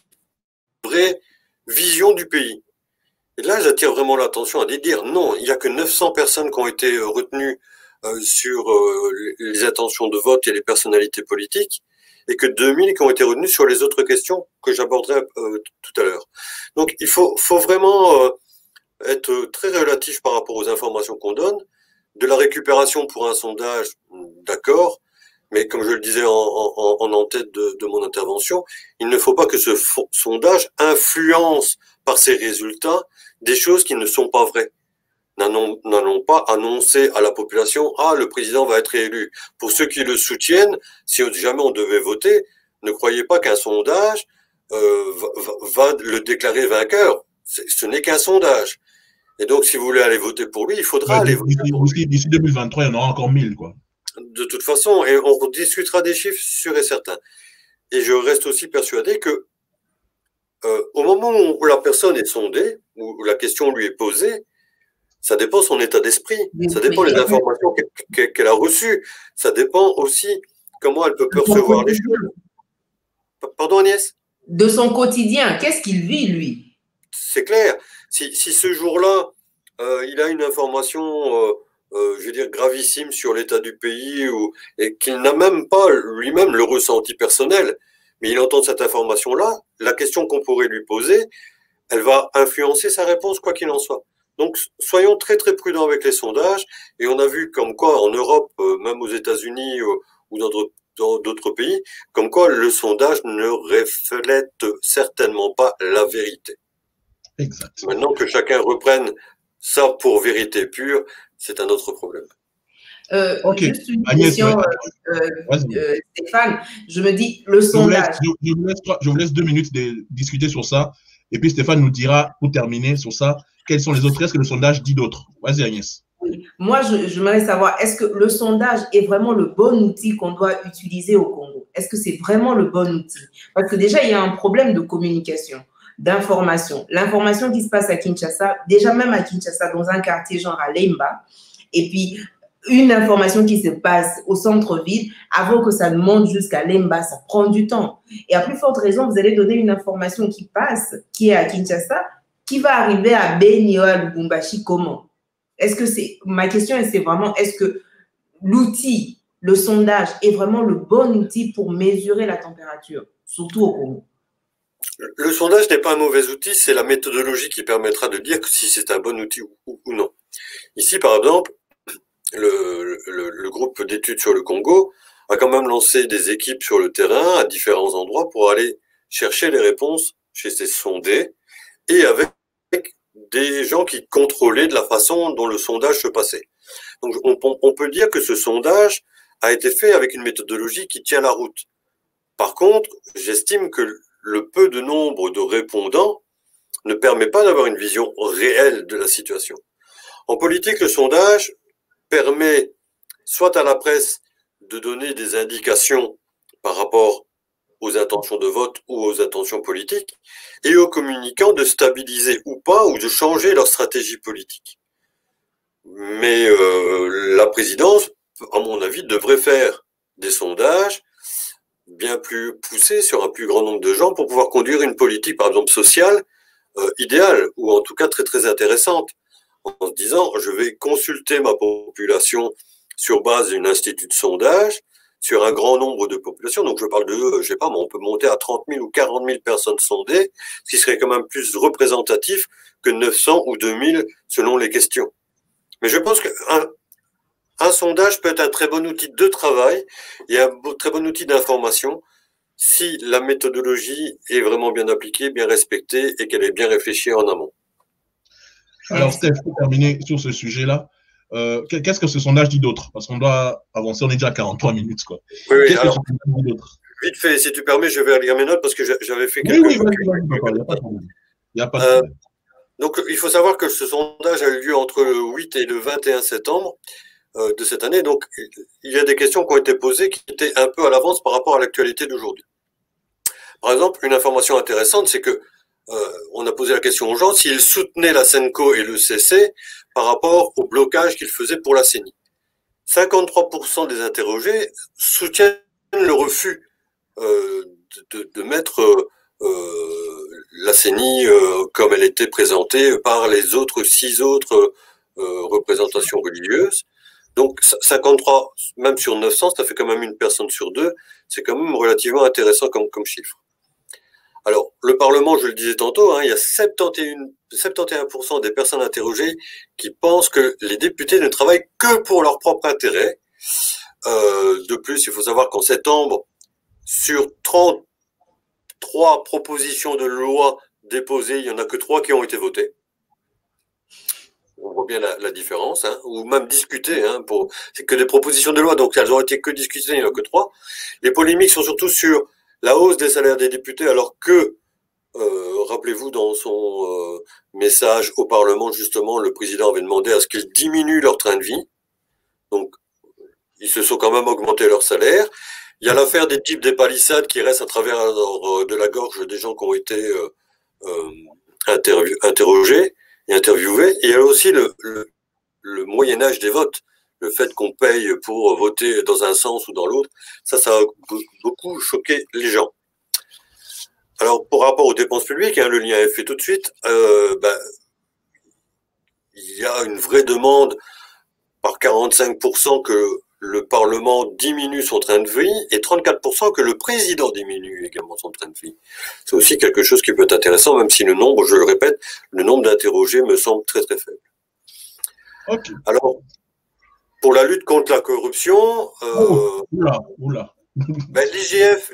une vraie vision du pays. Et là, j'attire vraiment l'attention à dire non, il n'y a que 900 personnes qui ont été retenues sur les intentions de vote et les personnalités politiques, et que 2000 qui ont été retenues sur les autres questions que j'aborderai tout à l'heure. Donc, il faut vraiment être très relatif par rapport aux informations qu'on donne. De la récupération pour un sondage, d'accord, mais comme je le disais en en-tête de mon intervention, il ne faut pas que ce sondage influence par ses résultats des choses qui ne sont pas vraies. N'allons pas annoncer à la population « Ah, le président va être élu ». Pour ceux qui le soutiennent, si jamais on devait voter, ne croyez pas qu'un sondage va le déclarer vainqueur. Ce n'est qu'un sondage. Et donc, si vous voulez aller voter pour lui, il faudra aller voter pour lui. D'ici 2023, il y en aura encore 1000, quoi. De toute toute façon, et on discutera des chiffres sûrs et certains. Et je reste aussi persuadé que au moment où la personne est sondée, où la question lui est posée, ça dépend de son état d'esprit, ça dépend des informations qu'elle a reçues, ça dépend aussi comment elle peut percevoir les choses. Pardon, Agnès? De son quotidien, qu'est-ce qu'il vit, lui? C'est clair. Si ce jour-là, il a une information, je veux dire, gravissime sur l'état du pays, et qu'il n'a même pas lui-même le ressenti personnel, mais il entend cette information-là, la question qu'on pourrait lui poser, elle va influencer sa réponse, quoi qu'il en soit. Donc, soyons très très prudents avec les sondages, et on a vu comme quoi en Europe, même aux États-Unis ou dans d'autres pays, comme quoi le sondage ne reflète certainement pas la vérité. Exact. Maintenant que chacun reprenne ça pour vérité pure, c'est un autre problème. Ok. Juste une Agnès, question, Stéphane. Je me dis, le sondage. Je vous laisse 2 minutes de discuter sur ça. Et puis Stéphane nous dira, pour terminer sur ça, quels sont les autres, est-ce que le sondage dit d'autres? Vas-y, Agnès. Oui. Moi, j'aimerais savoir, est-ce que le sondage est vraiment le bon outil qu'on doit utiliser au Congo? Est-ce que c'est vraiment le bon outil? Parce que déjà, il y a un problème de communication, d'information. L'information qui se passe à Kinshasa, déjà même à Kinshasa, dans un quartier genre à Lemba, et puis une information qui se passe au centre-ville, avant que ça ne monte jusqu'à Lemba, ça prend du temps. Et à plus forte raison, vous allez donner une information qui passe, qui est à Kinshasa, qui va arriver à Beni ou à Lubumbashi comment? Est-ce que ma question, c'est vraiment, est-ce que l'outil, le sondage est vraiment le bon outil pour mesurer la température, surtout au Congo? Le sondage n'est pas un mauvais outil, c'est la méthodologie qui permettra de dire si c'est un bon outil ou non. Ici, par exemple, le groupe d'études sur le Congo a quand même lancé des équipes sur le terrain à différents endroits pour aller chercher les réponses chez ces sondés et avec des gens qui contrôlaient de la façon dont le sondage se passait. Donc on peut dire que ce sondage a été fait avec une méthodologie qui tient la route. Par contre, j'estime que le peu de nombre de répondants ne permet pas d'avoir une vision réelle de la situation. En politique, le sondage permet soit à la presse de donner des indications par rapport aux intentions de vote ou aux intentions politiques, et aux communicants de stabiliser ou pas, ou de changer leur stratégie politique. Mais la présidence, à mon avis, devrait faire des sondages bien plus poussés sur un plus grand nombre de gens pour pouvoir conduire une politique, par exemple, sociale, idéale, ou en tout cas très très intéressante, en se disant, je vais consulter ma population sur base d'un institut de sondage, sur un grand nombre de populations. Donc, je parle de, je sais pas, on peut monter à 30 000 ou 40 000 personnes sondées, ce qui serait quand même plus représentatif que 900 ou 2000 selon les questions. Mais je pense qu'un sondage peut être un très bon outil de travail et un très bon outil d'information si la méthodologie est vraiment bien appliquée, bien respectée et qu'elle est bien réfléchie en amont. Alors, Steph, pour terminer sur ce sujet-là, qu'est-ce que ce sondage dit d'autre? Parce qu'on doit avancer, on est déjà à 43 minutes. Quoi. Oui, qu'est-ce alors, que ce sondage dit d'autre? Vite fait, si tu permets, je vais lire mes notes parce que j'avais fait quelques... Oui, il n'y a pas de problème. Il n'y a pas de problème. Donc, il faut savoir que ce sondage a eu lieu entre le 8 et le 21 septembre de cette année. Donc, il y a des questions qui ont été posées qui étaient un peu à l'avance par rapport à l'actualité d'aujourd'hui. Par exemple, une information intéressante, c'est que on a posé la question aux gens s'ils soutenaient la SENCO et le CC par rapport au blocage qu'ils faisaient pour la CENI. 53% des interrogés soutiennent le refus de mettre la CENI comme elle était présentée par les autres 6 autres représentations religieuses. Donc 53, même sur 900, ça fait quand même une personne sur 2. C'est quand même relativement intéressant comme chiffre. Alors, le Parlement, je le disais tantôt, il y a 71% des personnes interrogées qui pensent que les députés ne travaillent que pour leur propre intérêt. De plus, il faut savoir qu'en septembre, sur 33 propositions de loi déposées, il n'y en a que 3 qui ont été votées. On voit bien la différence, ou même discutées. C'est que des propositions de loi, donc elles ont été que discutées, il n'y en a que 3. Les polémiques sont surtout sur la hausse des salaires des députés, alors que, rappelez-vous, dans son message au Parlement, justement, le président avait demandé à ce qu'ils diminuent leur train de vie. Donc, ils se sont quand même augmenté leur salaire. Il y a l'affaire des types des palissades qui restent à travers de la gorge des gens qui ont été interrogés et interviewés. Et il y a aussi le Moyen-Âge des votes, le fait qu'on paye pour voter dans un sens ou dans l'autre. Ça a beaucoup choqué les gens. Alors, par rapport aux dépenses publiques, le lien est fait tout de suite. Il y a une vraie demande par 45% que le Parlement diminue son train de vie et 34% que le président diminue également son train de vie. C'est aussi quelque chose qui peut être intéressant, même si le nombre, je le répète, le nombre d'interrogés me semble très très faible. Okay. Alors, pour la lutte contre la corruption, l'IGF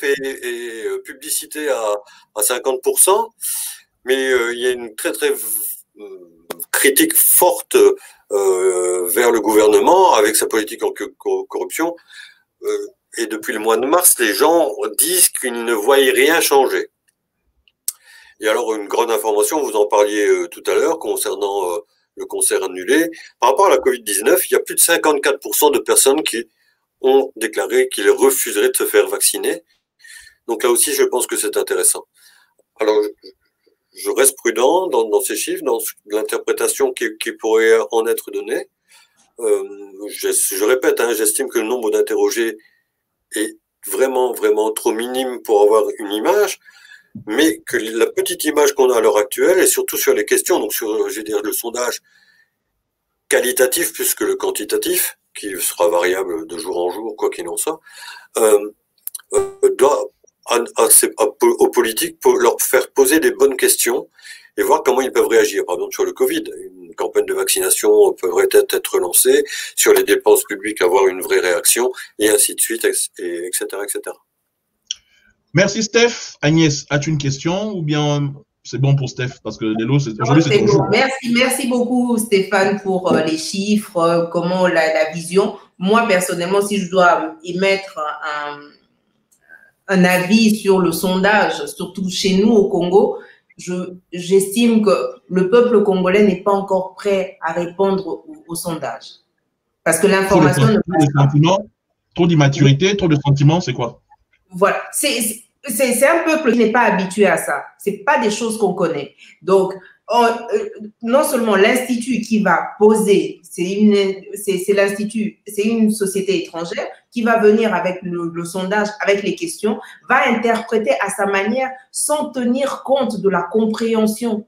est publicité à 50%, mais il y a une très très critique forte vers le gouvernement avec sa politique en corruption. Et depuis le mois de mars, les gens disent qu'ils ne voient rien changer. Et alors, une grande information, vous en parliez tout à l'heure concernant le concert annulé. Par rapport à la Covid-19, il y a plus de 54% de personnes qui ont déclaré qu'ils refuseraient de se faire vacciner. Donc là aussi, je pense que c'est intéressant. Alors, je reste prudent dans ces chiffres, dans l'interprétation qui pourrait en être donnée. Je répète, j'estime que le nombre d'interrogés est vraiment, vraiment trop minime pour avoir une image, mais que la petite image qu'on a à l'heure actuelle, et surtout sur les questions, donc sur, je vais dire, le sondage qualitatif plus que le quantitatif, qui sera variable de jour en jour, quoi qu'il en soit, doit aux politiques pour leur faire poser des bonnes questions et voir comment ils peuvent réagir. Par exemple, sur le Covid, une campagne de vaccination pourrait être lancée, sur les dépenses publiques, avoir une vraie réaction, et ainsi de suite, etc., etc. Merci, Steph. Agnès, as-tu une question ou bien c'est bon pour Steph? Parce que Lélo, aujourd'hui, c'est ton jour. Merci beaucoup, Stéphane, pour les chiffres, comment la vision. Moi, personnellement, si je dois émettre un avis sur le sondage, surtout chez nous au Congo, j'estime que le peuple congolais n'est pas encore prêt à répondre au sondage. Parce que l'information ne passe pas. Trop d'immaturité, trop de sentiments, c'est quoi? Voilà, c'est un peuple qui n'est pas habitué à ça. C'est pas des choses qu'on connaît. Donc, non seulement l'institut qui va poser, c'est l'institut, c'est une société étrangère qui va venir avec le sondage, avec les questions, va interpréter à sa manière sans tenir compte de la compréhension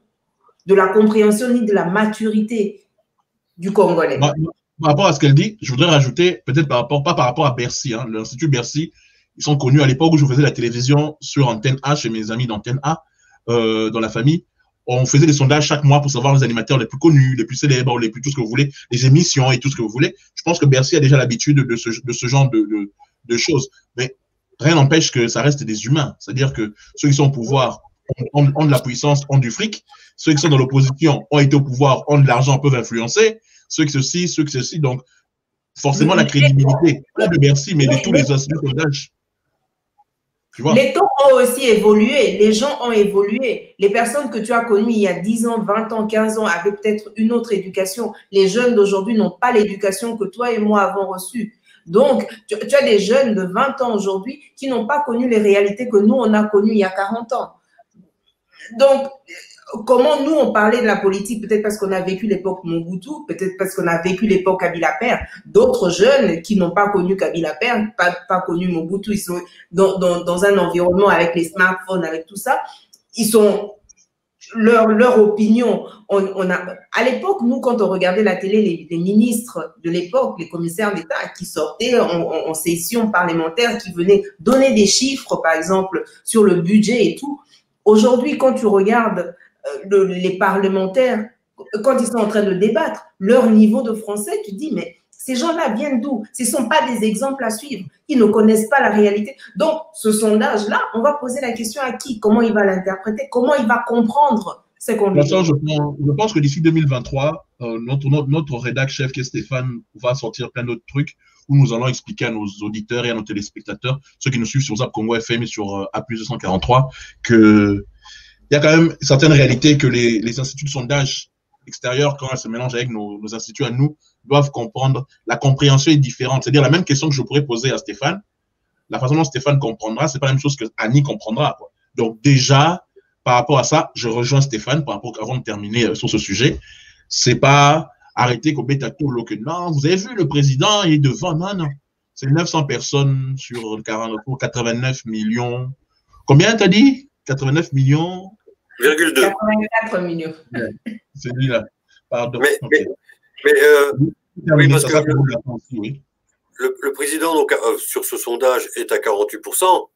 ni de la maturité du Congolais. Par rapport à ce qu'elle dit, je voudrais rajouter, peut-être pas par rapport à Bercy, l'Institut Bercy, ils sont connus à l'époque où je faisais la télévision sur Antenne A, chez mes amis d'Antenne A, dans la famille. On faisait des sondages chaque mois pour savoir les animateurs les plus connus, les plus célèbres, les plus tout ce que vous voulez, les émissions et tout ce que vous voulez. Je pense que Bercy a déjà l'habitude de ce genre de choses. Mais rien n'empêche que ça reste des humains. C'est-à-dire que ceux qui sont au pouvoir ont de la puissance, ont du fric. Ceux qui sont dans l'opposition ont été au pouvoir, ont de l'argent, peuvent influencer. Ceux qui ceci. Donc, forcément, la crédibilité, pas de Bercy, mais de tous les instituts de sondage. Les temps ont aussi évolué, les gens ont évolué. Les personnes que tu as connues il y a 10 ans, 20 ans, 15 ans avaient peut-être une autre éducation. Les jeunes d'aujourd'hui n'ont pas l'éducation que toi et moi avons reçue. Donc, tu as des jeunes de 20 ans aujourd'hui qui n'ont pas connu les réalités que nous, on a connues il y a 40 ans. Donc, comment nous, on parlait de la politique, peut-être parce qu'on a vécu l'époque Mobutu, peut-être parce qu'on a vécu l'époque Kabila Père. D'autres jeunes qui n'ont pas connu Kabila Père, pas connu Mobutu, ils sont dans un environnement avec les smartphones, avec tout ça. Ils sont leur opinion. À l'époque, nous, quand on regardait la télé, les ministres de l'époque, les commissaires d'État qui sortaient en session parlementaire, qui venaient donner des chiffres, par exemple, sur le budget et tout. Aujourd'hui, quand tu regardes les parlementaires, quand ils sont en train de débattre, leur niveau de français, tu dis, mais ces gens-là viennent d'où? Ce ne sont pas des exemples à suivre. Ils ne connaissent pas la réalité. Donc, ce sondage-là, on va poser la question à qui? Comment il va l'interpréter? Comment il va comprendre ce qu'on lui dit? Je pense que d'ici 2023, notre rédac chef, qui est Stéphane, va sortir plein d'autres trucs où nous allons expliquer à nos auditeurs et à nos téléspectateurs, ceux qui nous suivent sur Zap Congo FM et sur A+243, que il y a quand même certaines réalités que les instituts de sondage extérieures, quand elles se mélangent avec nos instituts à nous, doivent comprendre. La compréhension est différente. C'est-à-dire la même question que je pourrais poser à Stéphane, la façon dont Stéphane comprendra, c'est pas la même chose que Annie comprendra, quoi. Donc déjà, par rapport à ça, je rejoins Stéphane avant de terminer sur ce sujet. C'est pas arrêter qu'au Bétato, que non, vous avez vu le président, il est devant, non. C'est 900 personnes sur 89 millions. Combien t'as dit? 89 millions? 84 millions. C'est lui-là. Pardon. Oui, parce que le président, donc, sur ce sondage, est à 48%,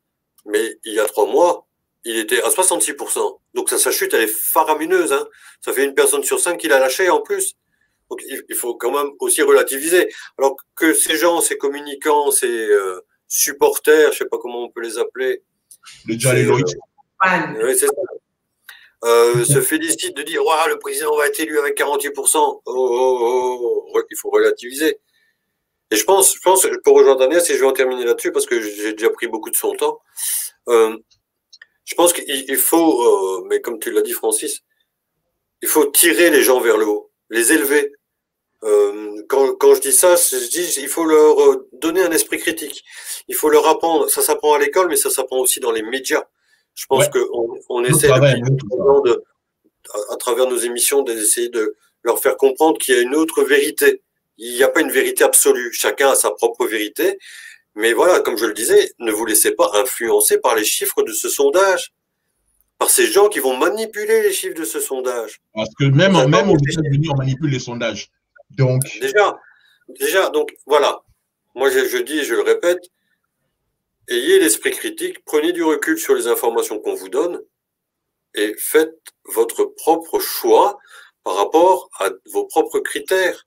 mais il y a 3 mois, il était à 66%. Donc sa chute, elle est faramineuse. Hein. Ça fait 1 personne sur 5 qu'il a lâché en plus. Donc il faut quand même aussi relativiser. Alors que ces gens, ces communicants, ces supporters, je sais pas comment on peut les appeler. Le Jalloïd. Oui, c'est ça. Se félicite de dire ouais, le président va être élu avec 48%. Il faut relativiser. Et je pense, pour rejoindre Agnès, et je vais en terminer là-dessus parce que j'ai déjà pris beaucoup de son temps. Je pense qu'il faut, mais comme tu l'as dit, Francis, il faut tirer les gens vers le haut, les élever. Quand je dis ça, je dis il faut leur donner un esprit critique. Il faut leur apprendre. Ça s'apprend à l'école, mais ça s'apprend aussi dans les médias. Je pense qu'on essaie à travers nos émissions d'essayer de leur faire comprendre qu'il y a une autre vérité. Il n'y a pas une vérité absolue. Chacun a sa propre vérité. Mais voilà, comme je le disais, ne vous laissez pas influencer par les chiffres de ce sondage. Par ces gens qui vont manipuler les chiffres de ce sondage. Parce que même aux États-Unis, on manipule les sondages. Donc... Déjà, donc voilà. Moi, je dis et je le répète, ayez l'esprit critique, prenez du recul sur les informations qu'on vous donne et faites votre propre choix par rapport à vos propres critères.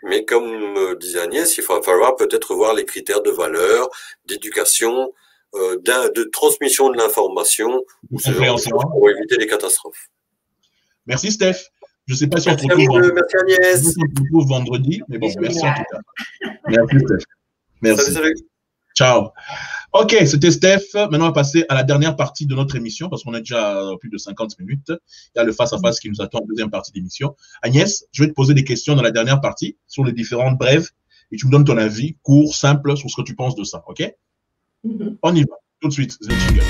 Mais comme disait Agnès, il va falloir peut-être voir les critères de valeur, d'éducation, de transmission de l'information, pour éviter les catastrophes. Merci Steph. Je ne sais pas si on se retrouve vendredi, mais bon, merci en tout cas. Merci Steph. Merci. Salut. Ciao. Ok, c'était Steph. Maintenant, on va passer à la dernière partie de notre émission parce qu'on a déjà plus de 50 minutes. Il y a le face-à-face qui nous attend en deuxième partie d'émission. Agnès, je vais te poser des questions dans la dernière partie sur les différentes brèves et tu me donnes ton avis court, simple sur ce que tu penses de ça. Ok? On y va. Tout de suite. The Jingle.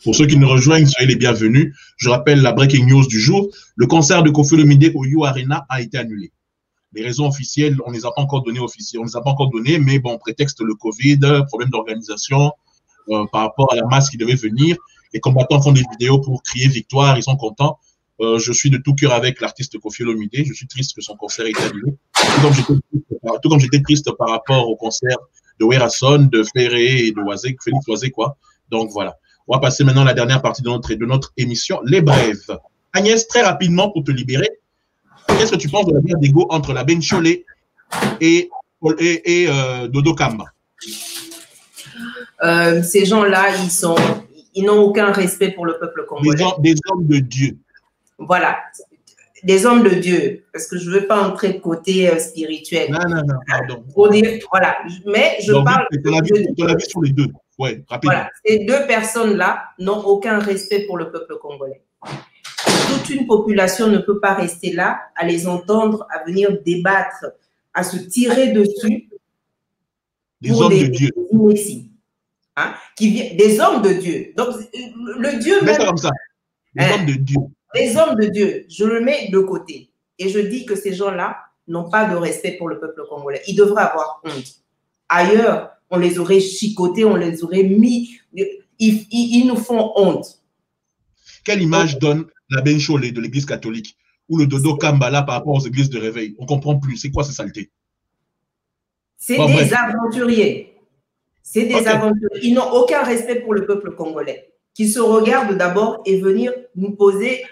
Pour ceux qui nous rejoignent, soyez les bienvenus. Je rappelle la breaking news du jour. Le concert de Koffi Olomide au You Arena a été annulé. Les raisons officielles, on ne les a pas encore données mais bon, prétexte le Covid, problème d'organisation par rapport à la masse qui devait venir. Les combattants font des vidéos pour crier victoire, ils sont contents. Je suis de tout cœur avec l'artiste Koffi Olomide. Je suis triste que son concert ait été annulé. Tout comme j'étais triste par rapport au concert de Werason, de Ferré et de Félix Oisé, quoi. Donc voilà. On va passer maintenant à la dernière partie de notre émission, les brèves. Agnès, très rapidement pour te libérer, qu'est-ce que tu penses de la guerre d'ego entre la Benchole et Dodo Kamba? Ces gens-là, ils n'ont aucun respect pour le peuple congolais. Des hommes de Dieu. Voilà, des hommes de Dieu, parce que je ne veux pas entrer de côté spirituel. Non, pardon. Voilà, mais je parle... Ton avis sur les deux. Ouais, rapidement. Voilà, ces deux personnes-là n'ont aucun respect pour le peuple congolais. Toute une population ne peut pas rester là à les entendre, à venir débattre, à se tirer dessus. Des hommes de Dieu. Hein, des hommes de Dieu. Donc, le Dieu même... Mets ça comme ça. Des hommes de Dieu. Les hommes de Dieu, je le mets de côté. Et je dis que ces gens-là n'ont pas de respect pour le peuple congolais. Ils devraient avoir honte. Ailleurs, on les aurait chicotés, on les aurait mis. Ils nous font honte. Quelle image donne la Benchole de l'église catholique ou le Dodo Kambala par rapport aux églises de réveil? On ne comprend plus. C'est quoi ces saletés? C'est des aventuriers. C'est des aventuriers. Ils n'ont aucun respect pour le peuple congolais. Qui se regardent d'abord et venir nous poser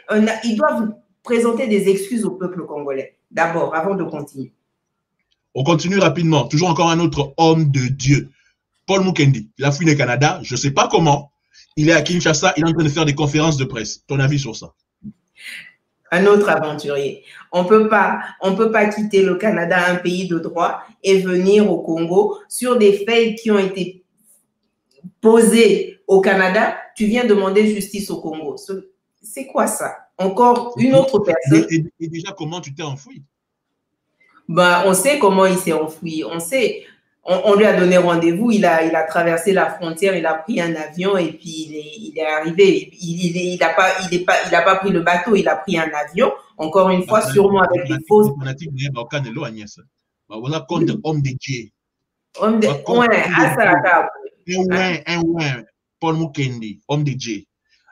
ils doivent présenter des excuses au peuple congolais. D'abord, avant de continuer. On continue rapidement. Toujours encore un autre homme de Dieu. Paul Mukendi. Il a fui le Canada. Je ne sais pas comment. Il est à Kinshasa. Il est en train de faire des conférences de presse. Ton avis sur ça? Un autre aventurier. On peut pas quitter le Canada, un pays de droit, et venir au Congo sur des faits qui ont été posés au Canada. Tu viens demander justice au Congo. C'est quoi ça? Encore une autre personne. Et déjà, comment tu t'es enfoui? Ben, on sait comment il s'est enfoui. On sait. On lui a donné rendez-vous. Il a traversé la frontière. Il a pris un avion et puis il est arrivé. Il n'a pas pris le bateau. Il a pris un avion. Encore une fois, sûrement avec des fausses. On a contre homme de Dieu. Homme de Paul Mukendi, homme de Dieu.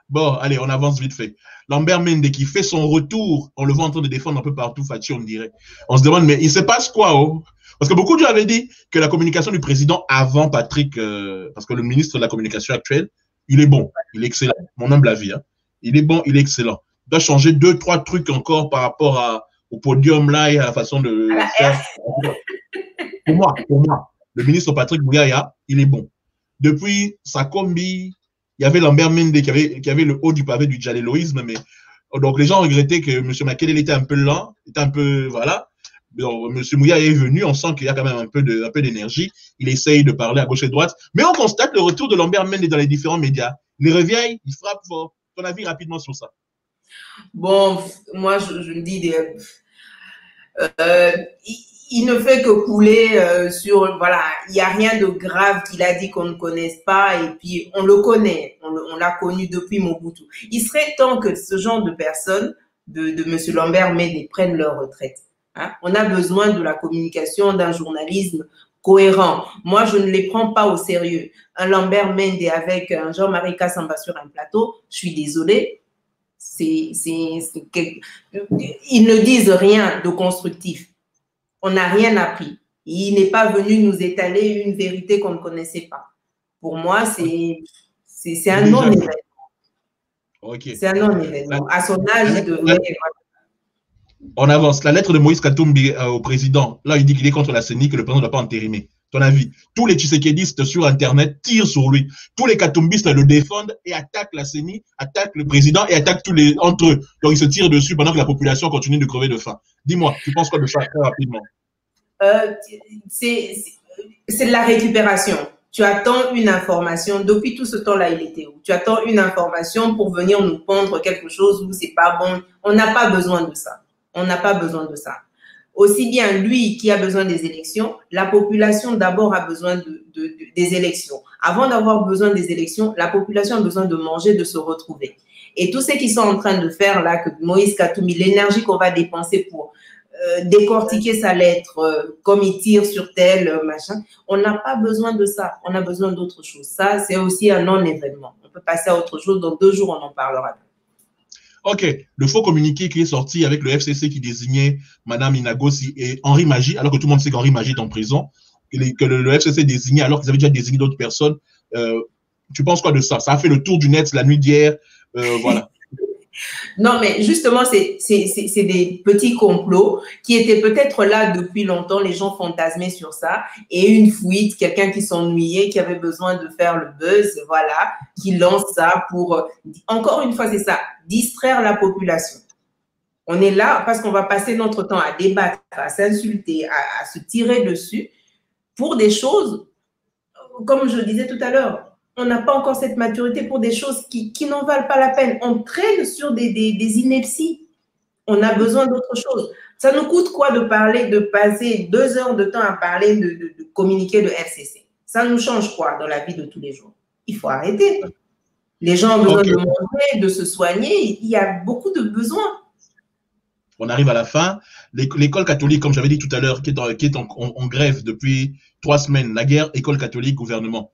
Bon, allez, on avance vite fait. Lambert Mende qui fait son retour, on le voit en train de défendre un peu partout, Fatih, on dirait. On se demande, mais il se passe quoi, oh? Parce que beaucoup de gens avaient dit que la communication du président avant Patrick, parce que le ministre de la communication actuel, il est bon, il est excellent. Mon humble avis, hein. Il est bon, il est excellent. Il doit changer 2-3 trucs encore par rapport au podium là et à la façon de faire. Pour moi, le ministre Patrick Bouyaya, il est bon. Depuis sa combi, il y avait Lambert Mende qui avait le haut du pavé du djaleloïsme, mais donc les gens regrettaient que M. Makelele était un peu lent, était un peu, voilà. Donc, M. Mouya est venu, on sent qu'il y a quand même un peu d'énergie, il essaye de parler à gauche et droite, mais on constate le retour de Lambert Mende dans les différents médias. Il revient, il frappe fort. Ton avis rapidement sur ça? Bon, moi je me dis, il ne fait que couler sur, voilà, il n'y a rien de grave qu'il a dit qu'on ne connaisse pas et puis on le connaît, on l'a connu depuis Mobutu. Il serait temps que ce genre de personnes, de M. Lambert Mende, prennent leur retraite. Hein? On a besoin de la communication, d'un journalisme cohérent. Moi, je ne les prends pas au sérieux. Un Lambert Mende avec un Jean-Marie Kassamba sur un plateau, je suis désolée, ils ne disent rien de constructif. On n'a rien appris. Il n'est pas venu nous étaler une vérité qu'on ne connaissait pas. Pour moi, c'est un non-événement. Okay. C'est un non-événement. À son âge, il devrait... On avance. La lettre de Moïse Katumbi au président, là, il dit qu'il est contre la CENI, que le président ne doit pas entérimer. Ton avis? Tous les Tshisekidistes sur Internet tirent sur lui. Tous les Katumbistes le défendent et attaquent la CENI, attaquent le président et attaquent tous les entre eux. Donc, ils se tirent dessus pendant que la population continue de crever de faim. Dis-moi, tu penses quoi de ça très rapidement? C'est de la récupération. Tu attends une information. Depuis tout ce temps-là, il était où? Tu attends une information pour venir nous pondre quelque chose où c'est pas bon. On n'a pas besoin de ça. On n'a pas besoin de ça. Aussi bien lui qui a besoin des élections, la population d'abord a besoin des élections. Avant d'avoir besoin des élections, la population a besoin de manger, de se retrouver. Et tout ce qu'ils sont en train de faire là, que Moïse Katumbi, l'énergie qu'on va dépenser pour décortiquer sa lettre, comme il tire sur tel machin, on n'a pas besoin de ça. On a besoin d'autre chose. Ça, c'est aussi un non-événement. On peut passer à autre chose. Dans 2 jours, on en parlera. Ok, le faux communiqué qui est sorti avec le FCC qui désignait Mme Inagosi et Henri Magie, alors que tout le monde sait qu'Henri Magie est en prison, que le FCC désignait alors qu'ils avaient déjà désigné d'autres personnes. Tu penses quoi de ça? Ça a fait le tour du net la nuit d'hier, voilà. Non, mais justement, c'est des petits complots qui étaient peut-être là depuis longtemps. Les gens fantasmaient sur ça. Et une fuite, quelqu'un qui s'ennuyait, qui avait besoin de faire le buzz, voilà, qui lance ça pour, encore une fois, c'est ça, distraire la population. On est là parce qu'on va passer notre temps à débattre, à s'insulter, à se tirer dessus pour des choses, comme je le disais tout à l'heure. On n'a pas encore cette maturité pour des choses qui n'en valent pas la peine. On traîne sur des inepties. On a besoin d'autre chose. Ça nous coûte quoi de passer 2 heures de temps à parler de communiquer de FCC? Ça nous change quoi dans la vie de tous les jours? Il faut arrêter. Les gens ont besoin de manger, de se soigner. Il y a beaucoup de besoins. On arrive à la fin. L'école catholique, comme j'avais dit tout à l'heure, qui est en grève depuis 3 semaines. La guerre, école catholique, gouvernement.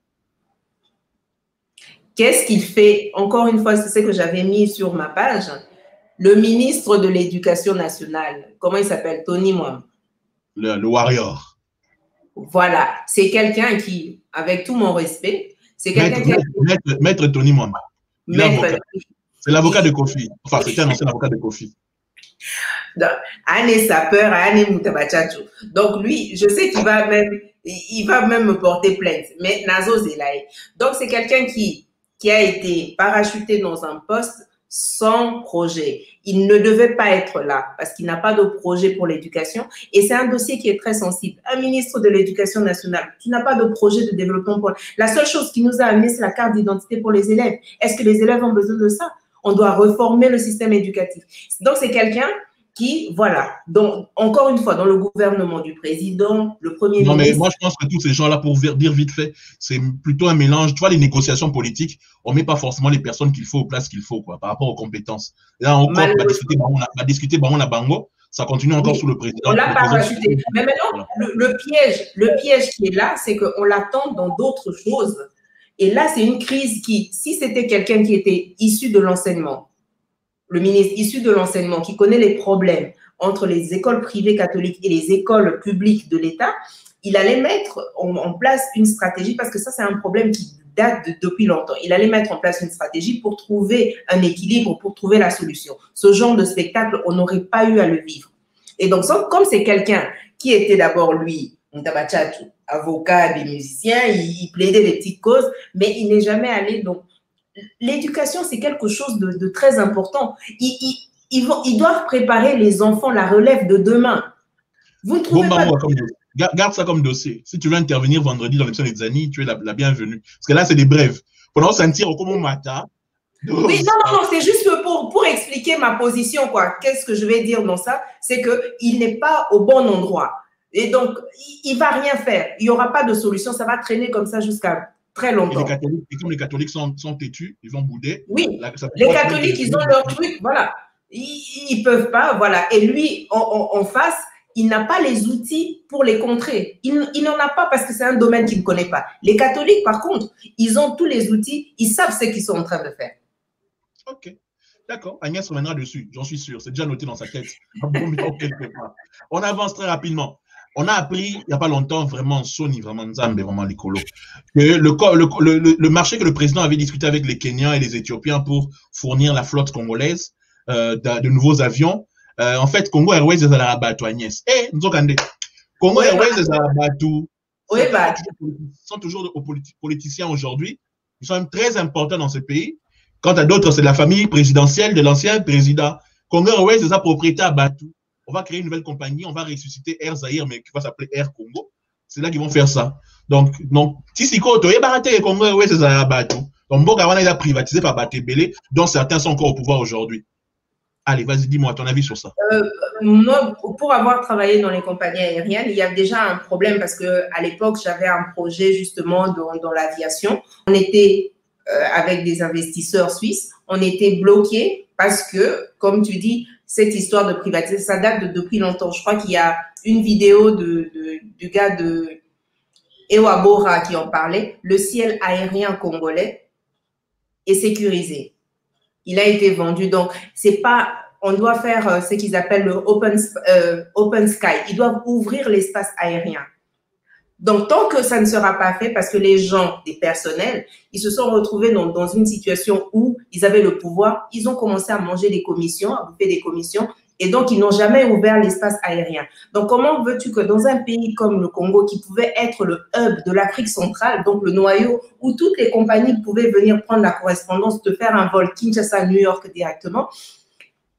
Qu'est-ce qu'il fait? Encore une fois, c'est ce que j'avais mis sur ma page. Le ministre de l'Éducation nationale, comment il s'appelle? Tony Mwam. Le warrior. Voilà. C'est quelqu'un qui, avec tout mon respect, c'est quelqu'un qui... Maître Tony Mwam. C'est l'avocat de Kofi. Enfin, c'était un ancien avocat de Kofi. Anne Sapeur, Anne Moutabachacho. Donc, lui, je sais qu'il va même me porter plainte. Mais Nazo Zelaï. Donc, c'est quelqu'un qui a été parachuté dans un poste sans projet. Il ne devait pas être là parce qu'il n'a pas de projet pour l'éducation et c'est un dossier qui est très sensible. Un ministre de l'Éducation nationale qui n'a pas de projet de développement pour... La seule chose qui nous a amené, c'est la carte d'identité pour les élèves. Est-ce que les élèves ont besoin de ça? On doit reformer le système éducatif. Donc, c'est quelqu'un qui, voilà, donc, encore une fois, dans le gouvernement du président, le premier ministre... Non, mais moi, je pense que tous ces gens-là, pour dire vite fait, c'est plutôt un mélange. Tu vois, les négociations politiques, on ne met pas forcément les personnes qu'il faut aux places qu'il faut, quoi, par rapport aux compétences. Là, encore, on va discuter Baron Bango, ça continue encore sous le président. On l'a parachuté. Mais maintenant, voilà. le piège qui est là, c'est qu'on l'attend dans d'autres choses. Et là, c'est une crise qui, si c'était quelqu'un qui était issu de l'enseignement, le ministre issu de l'enseignement, qui connaît les problèmes entre les écoles privées catholiques et les écoles publiques de l'État, il allait mettre en place une stratégie, parce que ça, c'est un problème qui date depuis longtemps. Il allait mettre en place une stratégie pour trouver un équilibre, pour trouver la solution. Ce genre de spectacle, on n'aurait pas eu à le vivre. Et donc, comme c'est quelqu'un qui était d'abord, lui, avocat des musiciens, il plaidait des petites causes, mais il n'est jamais allé. Donc, l'éducation, c'est quelque chose de très important. Ils doivent préparer les enfants, la relève de demain. Vous ne trouvez pas... Garde ça comme dossier. Si tu veux intervenir vendredi dans l'émission des Zani, tu es la bienvenue. Parce que là, c'est des brèves. Pendant sentir au comment matin. Oui, non, c'est juste pour expliquer ma position, quoi. Qu'est-ce que je vais dire dans ça? C'est qu'il n'est pas au bon endroit. Et donc, il ne va rien faire. Il n'y aura pas de solution. Ça va traîner comme ça jusqu'à très longtemps. Et comme les catholiques sont têtus, ils vont bouder. Oui, les catholiques, ils ont leur truc, voilà. Ils ne peuvent pas, voilà. Et lui, en face, il n'a pas les outils pour les contrer. Il n'en a pas parce que c'est un domaine qu'il ne connaît pas. Les catholiques, par contre, ils ont tous les outils, ils savent ce qu'ils sont en train de faire. Ok, d'accord. Agnès reviendra dessus, j'en suis sûr. C'est déjà noté dans sa tête. On avance très rapidement. On a appris, il n'y a pas longtemps, vraiment, Sony, vraiment Nzambe, vraiment l'écolo, que le marché que le président avait discuté avec les Kenyans et les Éthiopiens pour fournir la flotte congolaise de nouveaux avions, en fait, Congo Airways est à la rabattu, Agnès. Eh, Nzokande, Congo Airways est à la rabattu. Oui, bah. Ils sont toujours aux politiciens aujourd'hui. Ils sont même très importants dans ce pays. Quant à d'autres, c'est la famille présidentielle de l'ancien président. Congo Airways est sa propriété à Batou. On va créer une nouvelle compagnie, on va ressusciter Air Zaïre, mais qui va s'appeler Air Congo. C'est là qu'ils vont faire ça. Donc, Tissiko, tu es baraté, Congo Airways est à Batou. Donc, Mbogawana, il a privatisé par Batebele, dont certains sont encore au pouvoir aujourd'hui. Allez, vas-y, dis-moi ton avis sur ça. Moi, pour avoir travaillé dans les compagnies aériennes, il y a déjà un problème parce qu'à l'époque, j'avais un projet justement dans l'aviation. On était avec des investisseurs suisses, on était bloqués parce que, comme tu dis, cette histoire de privatisation, ça date depuis longtemps. Je crois qu'il y a une vidéo du gars de Ewabora qui en parlait. Le ciel aérien congolais est sécurisé. Il a été vendu. Donc, c'est pas, on doit faire ce qu'ils appellent le open sky. Ils doivent ouvrir l'espace aérien. Donc, tant que ça ne sera pas fait, parce que les gens, les personnels, ils se sont retrouvés dans une situation où ils avaient le pouvoir, ils ont commencé à manger des commissions, à bouffer des commissions, et donc ils n'ont jamais ouvert l'espace aérien. Donc, comment veux-tu que dans un pays comme le Congo, qui pouvait être le hub de l'Afrique centrale, donc le noyau où toutes les compagnies pouvaient venir prendre la correspondance, de faire un vol Kinshasa-New York directement,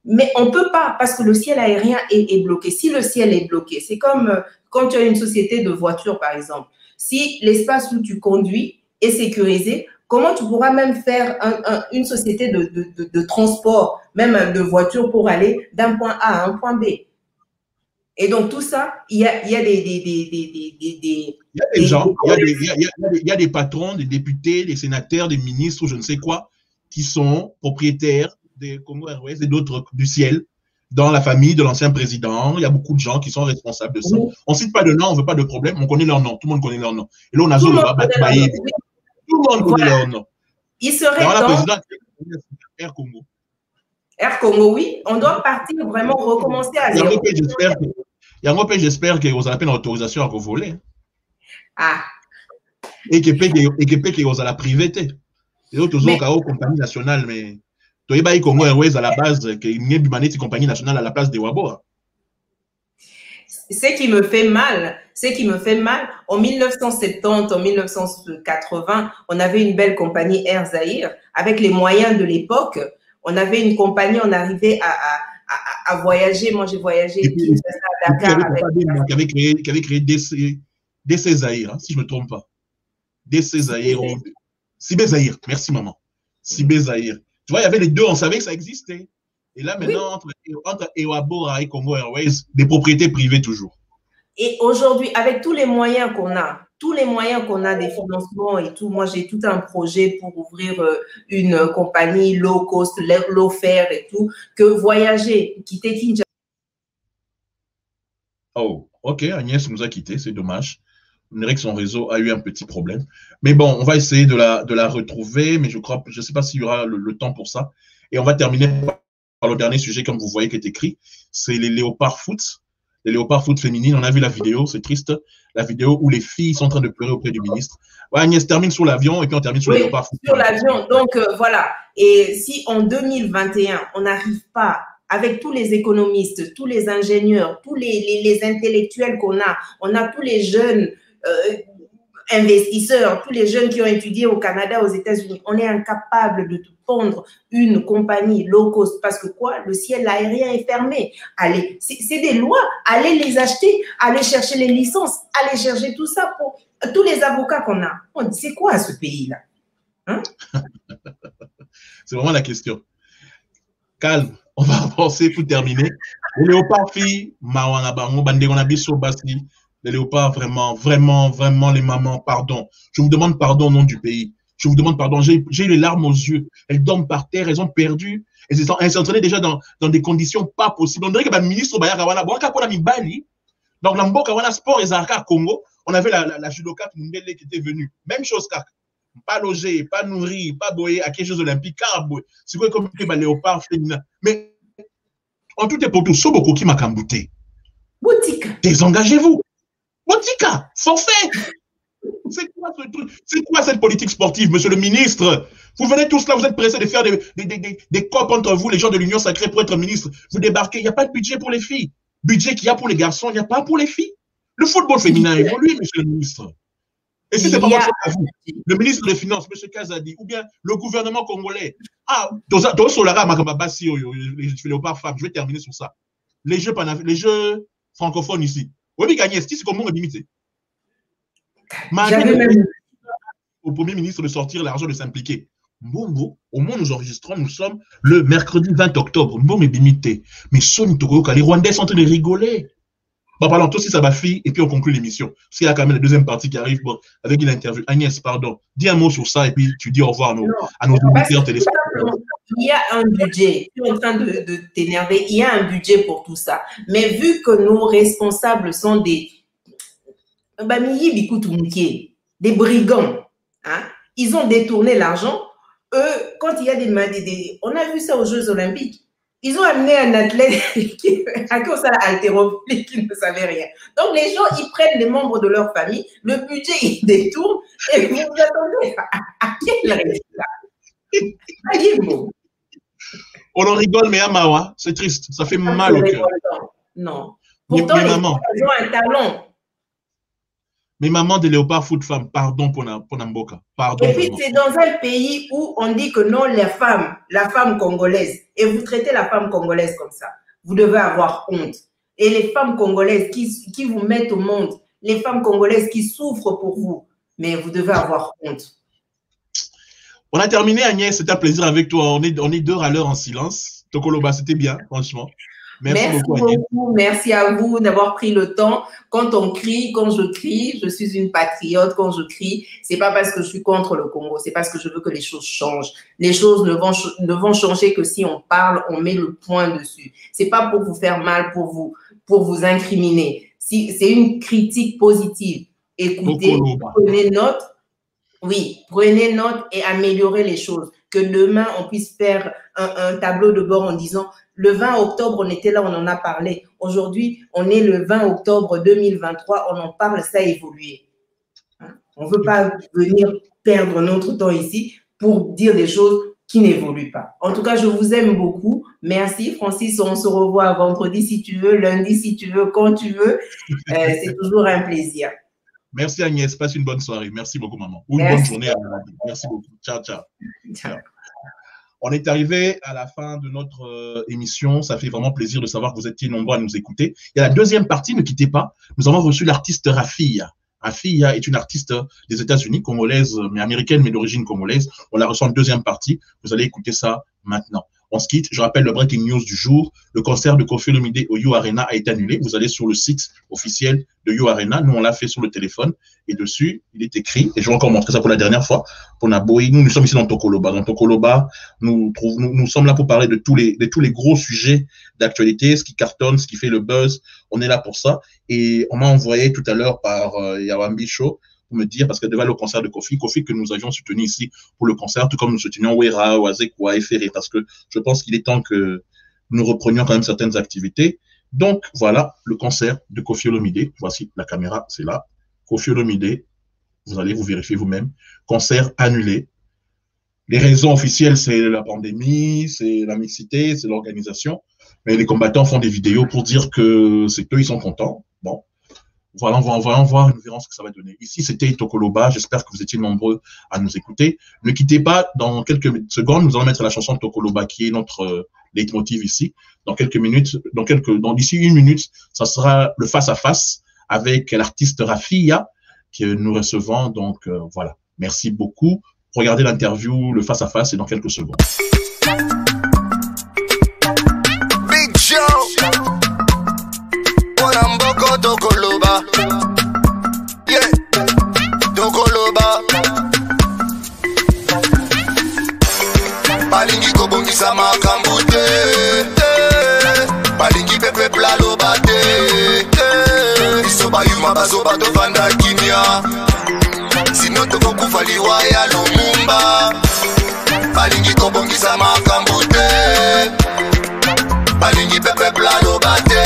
mais on ne peut pas parce que le ciel aérien est bloqué. Si le ciel est bloqué, c'est comme quand tu as une société de voitures, par exemple. Si l'espace où tu conduis est sécurisé, comment tu pourras même faire une société de transport, même de voitures pour aller d'un point A à un point B? Et donc, tout ça, il y a des patrons, des députés, des sénateurs, des ministres, ou je ne sais quoi, qui sont propriétaires des Congo Airways et d'autres du ciel, dans la famille de l'ancien président. Il y a beaucoup de gens qui sont responsables de ça. Oui. On ne cite pas de nom, on ne veut pas de problème, on connaît leur nom, tout le monde connaît leur nom. Et là, on a tout le monde connaît leur nom. Il serait dans la présidente Air Congo. Air Congo, oui. On doit partir vraiment recommencer à zéro. J'espère que vous avez une autorisation à voler. Ah. Et que vous avez la privé. Et autres compagnie nationale, mais tu as Congo Airways à la base, que y a une compagnie nationale à la place de Waboa. Ce qui me fait mal, en 1970, en 1980, on avait une belle compagnie Air Zaïre. Avec les moyens de l'époque, On avait une compagnie, on arrivait à voyager. Moi, j'ai voyagé à Dakar. Qui avait créé DC Zahir, hein, si je ne me trompe pas. DC Zahir. Cibé Zahir, merci maman. Cibé Zahir. Tu vois, il y avait les deux, on savait que ça existait. Et là, maintenant, entre Ewabora et Congo Airways, des propriétés privées toujours. Et aujourd'hui, avec tous les moyens qu'on a, des financements et tout, moi, j'ai tout un projet pour ouvrir une compagnie low cost, low fare et tout, que voyager, quitter Kinshasa. Oh, ok, Agnès nous a quittés, c'est dommage. On dirait que son réseau a eu un petit problème. Mais bon, on va essayer de la retrouver, mais je ne sais pas s'il y aura le temps pour ça. Et on va terminer par le dernier sujet, comme vous voyez, qui est écrit. C'est les léopards foot. Les léopards foot féminines. On a vu la vidéo, c'est triste. La vidéo où les filles sont en train de pleurer auprès du ministre. Ouais, Agnès termine sur l'avion et puis on termine sur les léopards foot. Sur l'avion. Donc, voilà. Et si en 2021, on n'arrive pas, avec tous les économistes, tous les ingénieurs, tous les intellectuels qu'on a, on a tous les jeunes investisseurs, tous les jeunes qui ont étudié au Canada, aux États-Unis, on est incapable de pondre une compagnie low cost parce que quoi? Le ciel aérien est fermé. Allez, c'est des lois. Allez les acheter, allez chercher les licences, allez chercher tout ça pour tous les avocats qu'on a. On dit, c'est quoi ce pays-là? Hein? C'est vraiment la question. Calme, on va avancer pour terminer. Les léopards filles, les léopards, vraiment, les mamans, pardon. Je vous demande pardon au nom du pays. Je vous demande pardon. J'ai eu les larmes aux yeux. Elles dorment par terre, elles ont perdu. Elles sont entraînées déjà dans des conditions pas possibles. On dirait que le ministre Bayakawana, donc, dans Mboka Sport et Zarka Congo, on avait la judoka Mbele qui était venue. Même chose, pas logé, pas nourri, pas boyé à quelque chose olympique, c'est quoi comme les léopards féminins. Mais en tout et pour tout, Soboko qui m'a cambouté. Boutique. Désengagez-vous. Botica, forfait. C'est quoi ce truc? C'est quoi cette politique sportive, monsieur le ministre? Vous venez tous là, vous êtes pressés de faire des copes entre vous, les gens de l'Union sacrée, pour être ministre. Vous débarquez, il n'y a pas de budget pour les filles. Budget qu'il y a pour les garçons, il n'y a pas pour les filles. Le football féminin évolue, monsieur le ministre. Et si ce n'est pas votre à vous, le ministre des Finances, monsieur Kazadi, ou bien le gouvernement congolais, je vais terminer sur ça. Les jeux francophones ici. Oui, mais gagner, c'est comment on limité. Au Premier ministre de sortir l'argent de s'impliquer. Mbongo, au moment où nous enregistrons, nous sommes le mercredi 20 octobre. Mbongo est limité. Mais les Rwandais sont en train de rigoler. Bon, parlons aussi ça va fille et puis on conclut l'émission. Parce qu'il y a quand même la deuxième partie qui arrive avec une interview. Agnès, pardon, dis un mot sur ça et puis tu dis au revoir à nos auditeurs téléspectateurs. Il y a un budget. Tu es en train de t'énerver. Il y a un budget pour tout ça. Mais vu que nos responsables sont des brigands, hein, ils ont détourné l'argent. Eux, quand il y a on a vu ça aux Jeux Olympiques. Ils ont amené un athlète qui a haltérophile qui ne savait rien. Donc, les gens, ils prennent les membres de leur famille, le budget, ils détournent, et vous attendez à quel résultat? Allez-vous. On en rigole, mais à Mawa, c'est triste, ça fait mal au cœur. Non. Pourtant, ils ont un talent. Mais maman de Léopard Foot Femme, pardon pour Namboka. Pardon. Et puis, c'est dans un pays où on dit que non, la femme congolaise, et vous traitez la femme congolaise comme ça, vous devez avoir honte. Et les femmes congolaises qui vous mettent au monde, les femmes congolaises qui souffrent pour vous, mais vous devez avoir honte. On a terminé, Agnès, c'était un plaisir avec toi. On est 2 à l'heure en silence. Tokoloba, c'était bien, franchement. Merci beaucoup. Merci à vous d'avoir pris le temps. Quand on crie, quand je crie, je suis une patriote. Quand je crie, c'est pas parce que je suis contre le Congo, c'est parce que je veux que les choses changent. Les choses ne vont changer que si on parle, on met le point dessus. C'est pas pour vous faire mal, pour vous incriminer. Si c'est une critique positive, écoutez, prenez note. Oui, prenez note et améliorez les choses. Que demain, on puisse faire un tableau de bord en disant le 20 octobre, on était là, on en a parlé. Aujourd'hui, on est le 20 octobre 2023, on en parle, ça a évolué. On ne veut pas venir perdre notre temps ici pour dire des choses qui n'évoluent pas. En tout cas, je vous aime beaucoup. Merci, Francis. On se revoit vendredi si tu veux, lundi si tu veux, quand tu veux. C'est toujours un plaisir. Merci Agnès, passe une bonne soirée. Merci beaucoup maman. Ou une bonne journée à la. Merci beaucoup. Ciao, ciao. Ciao. On est arrivé à la fin de notre émission. Ça fait vraiment plaisir de savoir que vous étiez nombreux à nous écouter. Il y a la deuxième partie, ne quittez pas. Nous avons reçu l'artiste Rafia. Rafia est une artiste des États-Unis, congolaise, mais américaine, mais d'origine congolaise. On la reçu en deuxième partie. Vous allez écouter ça maintenant. On se quitte. Je rappelle le breaking news du jour. Le concert de Koffi Olomide au You Arena a été annulé. Vous allez sur le site officiel de You Arena. Nous, on l'a fait sur le téléphone. Et dessus, il est écrit, et je vais encore montrer ça pour la dernière fois, pour Naboy. Nous sommes ici dans Tokoloba. Dans Tokoloba, nous sommes là pour parler de tous les gros sujets d'actualité, ce qui cartonne, ce qui fait le buzz. On est là pour ça. Et on m'a envoyé tout à l'heure par Yawambi Show pour me dire, parce que devant le concert de Koffi que nous avions soutenu ici pour le concert, tout comme nous soutenions Wera, Wazekwa et Ferré, parce que je pense qu'il est temps que nous reprenions quand même certaines activités. Donc, voilà le concert de Koffi Olomide. Voici la caméra, c'est là. Koffi Olomide, vous allez vous vérifier vous-même. Concert annulé. Les raisons officielles, c'est la pandémie, c'est la mixité, c'est l'organisation. Mais les combattants font des vidéos pour dire que c'est eux, ils sont contents. Bon. Voilà, on va voir, nous verrons ce que ça va donner. Ici, c'était Tokoloba. J'espère que vous étiez nombreux à nous écouter. Ne quittez pas. Dans quelques secondes, nous allons mettre la chanson de Tokoloba, qui est notre leitmotiv ici. Dans quelques minutes, d'ici 1 minute, ça sera le face-à-face avec l'artiste Rafia que nous recevons. Donc, voilà. Merci beaucoup. Regardez l'interview, le face-à-face, et dans quelques secondes. Big Show. Wanamboko Tokoloba. Yeah. Tokoloba. Balingi kobongisa makambo te. Balingi pepe plaloba te. Isoba yuma bazoba tovanda kimia. Sino tokokufa liwa ya Lumumba. Balingi kobongisa makambo te. Balingi pepe plaloba te.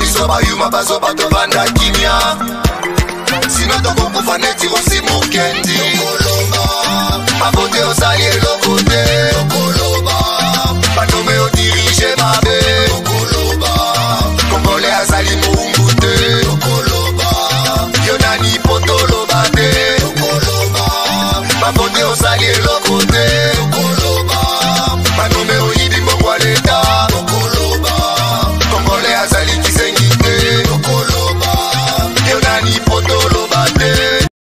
Isoba yuma bazoba tovanda kimia. Sino tokokufa neti osi mukende.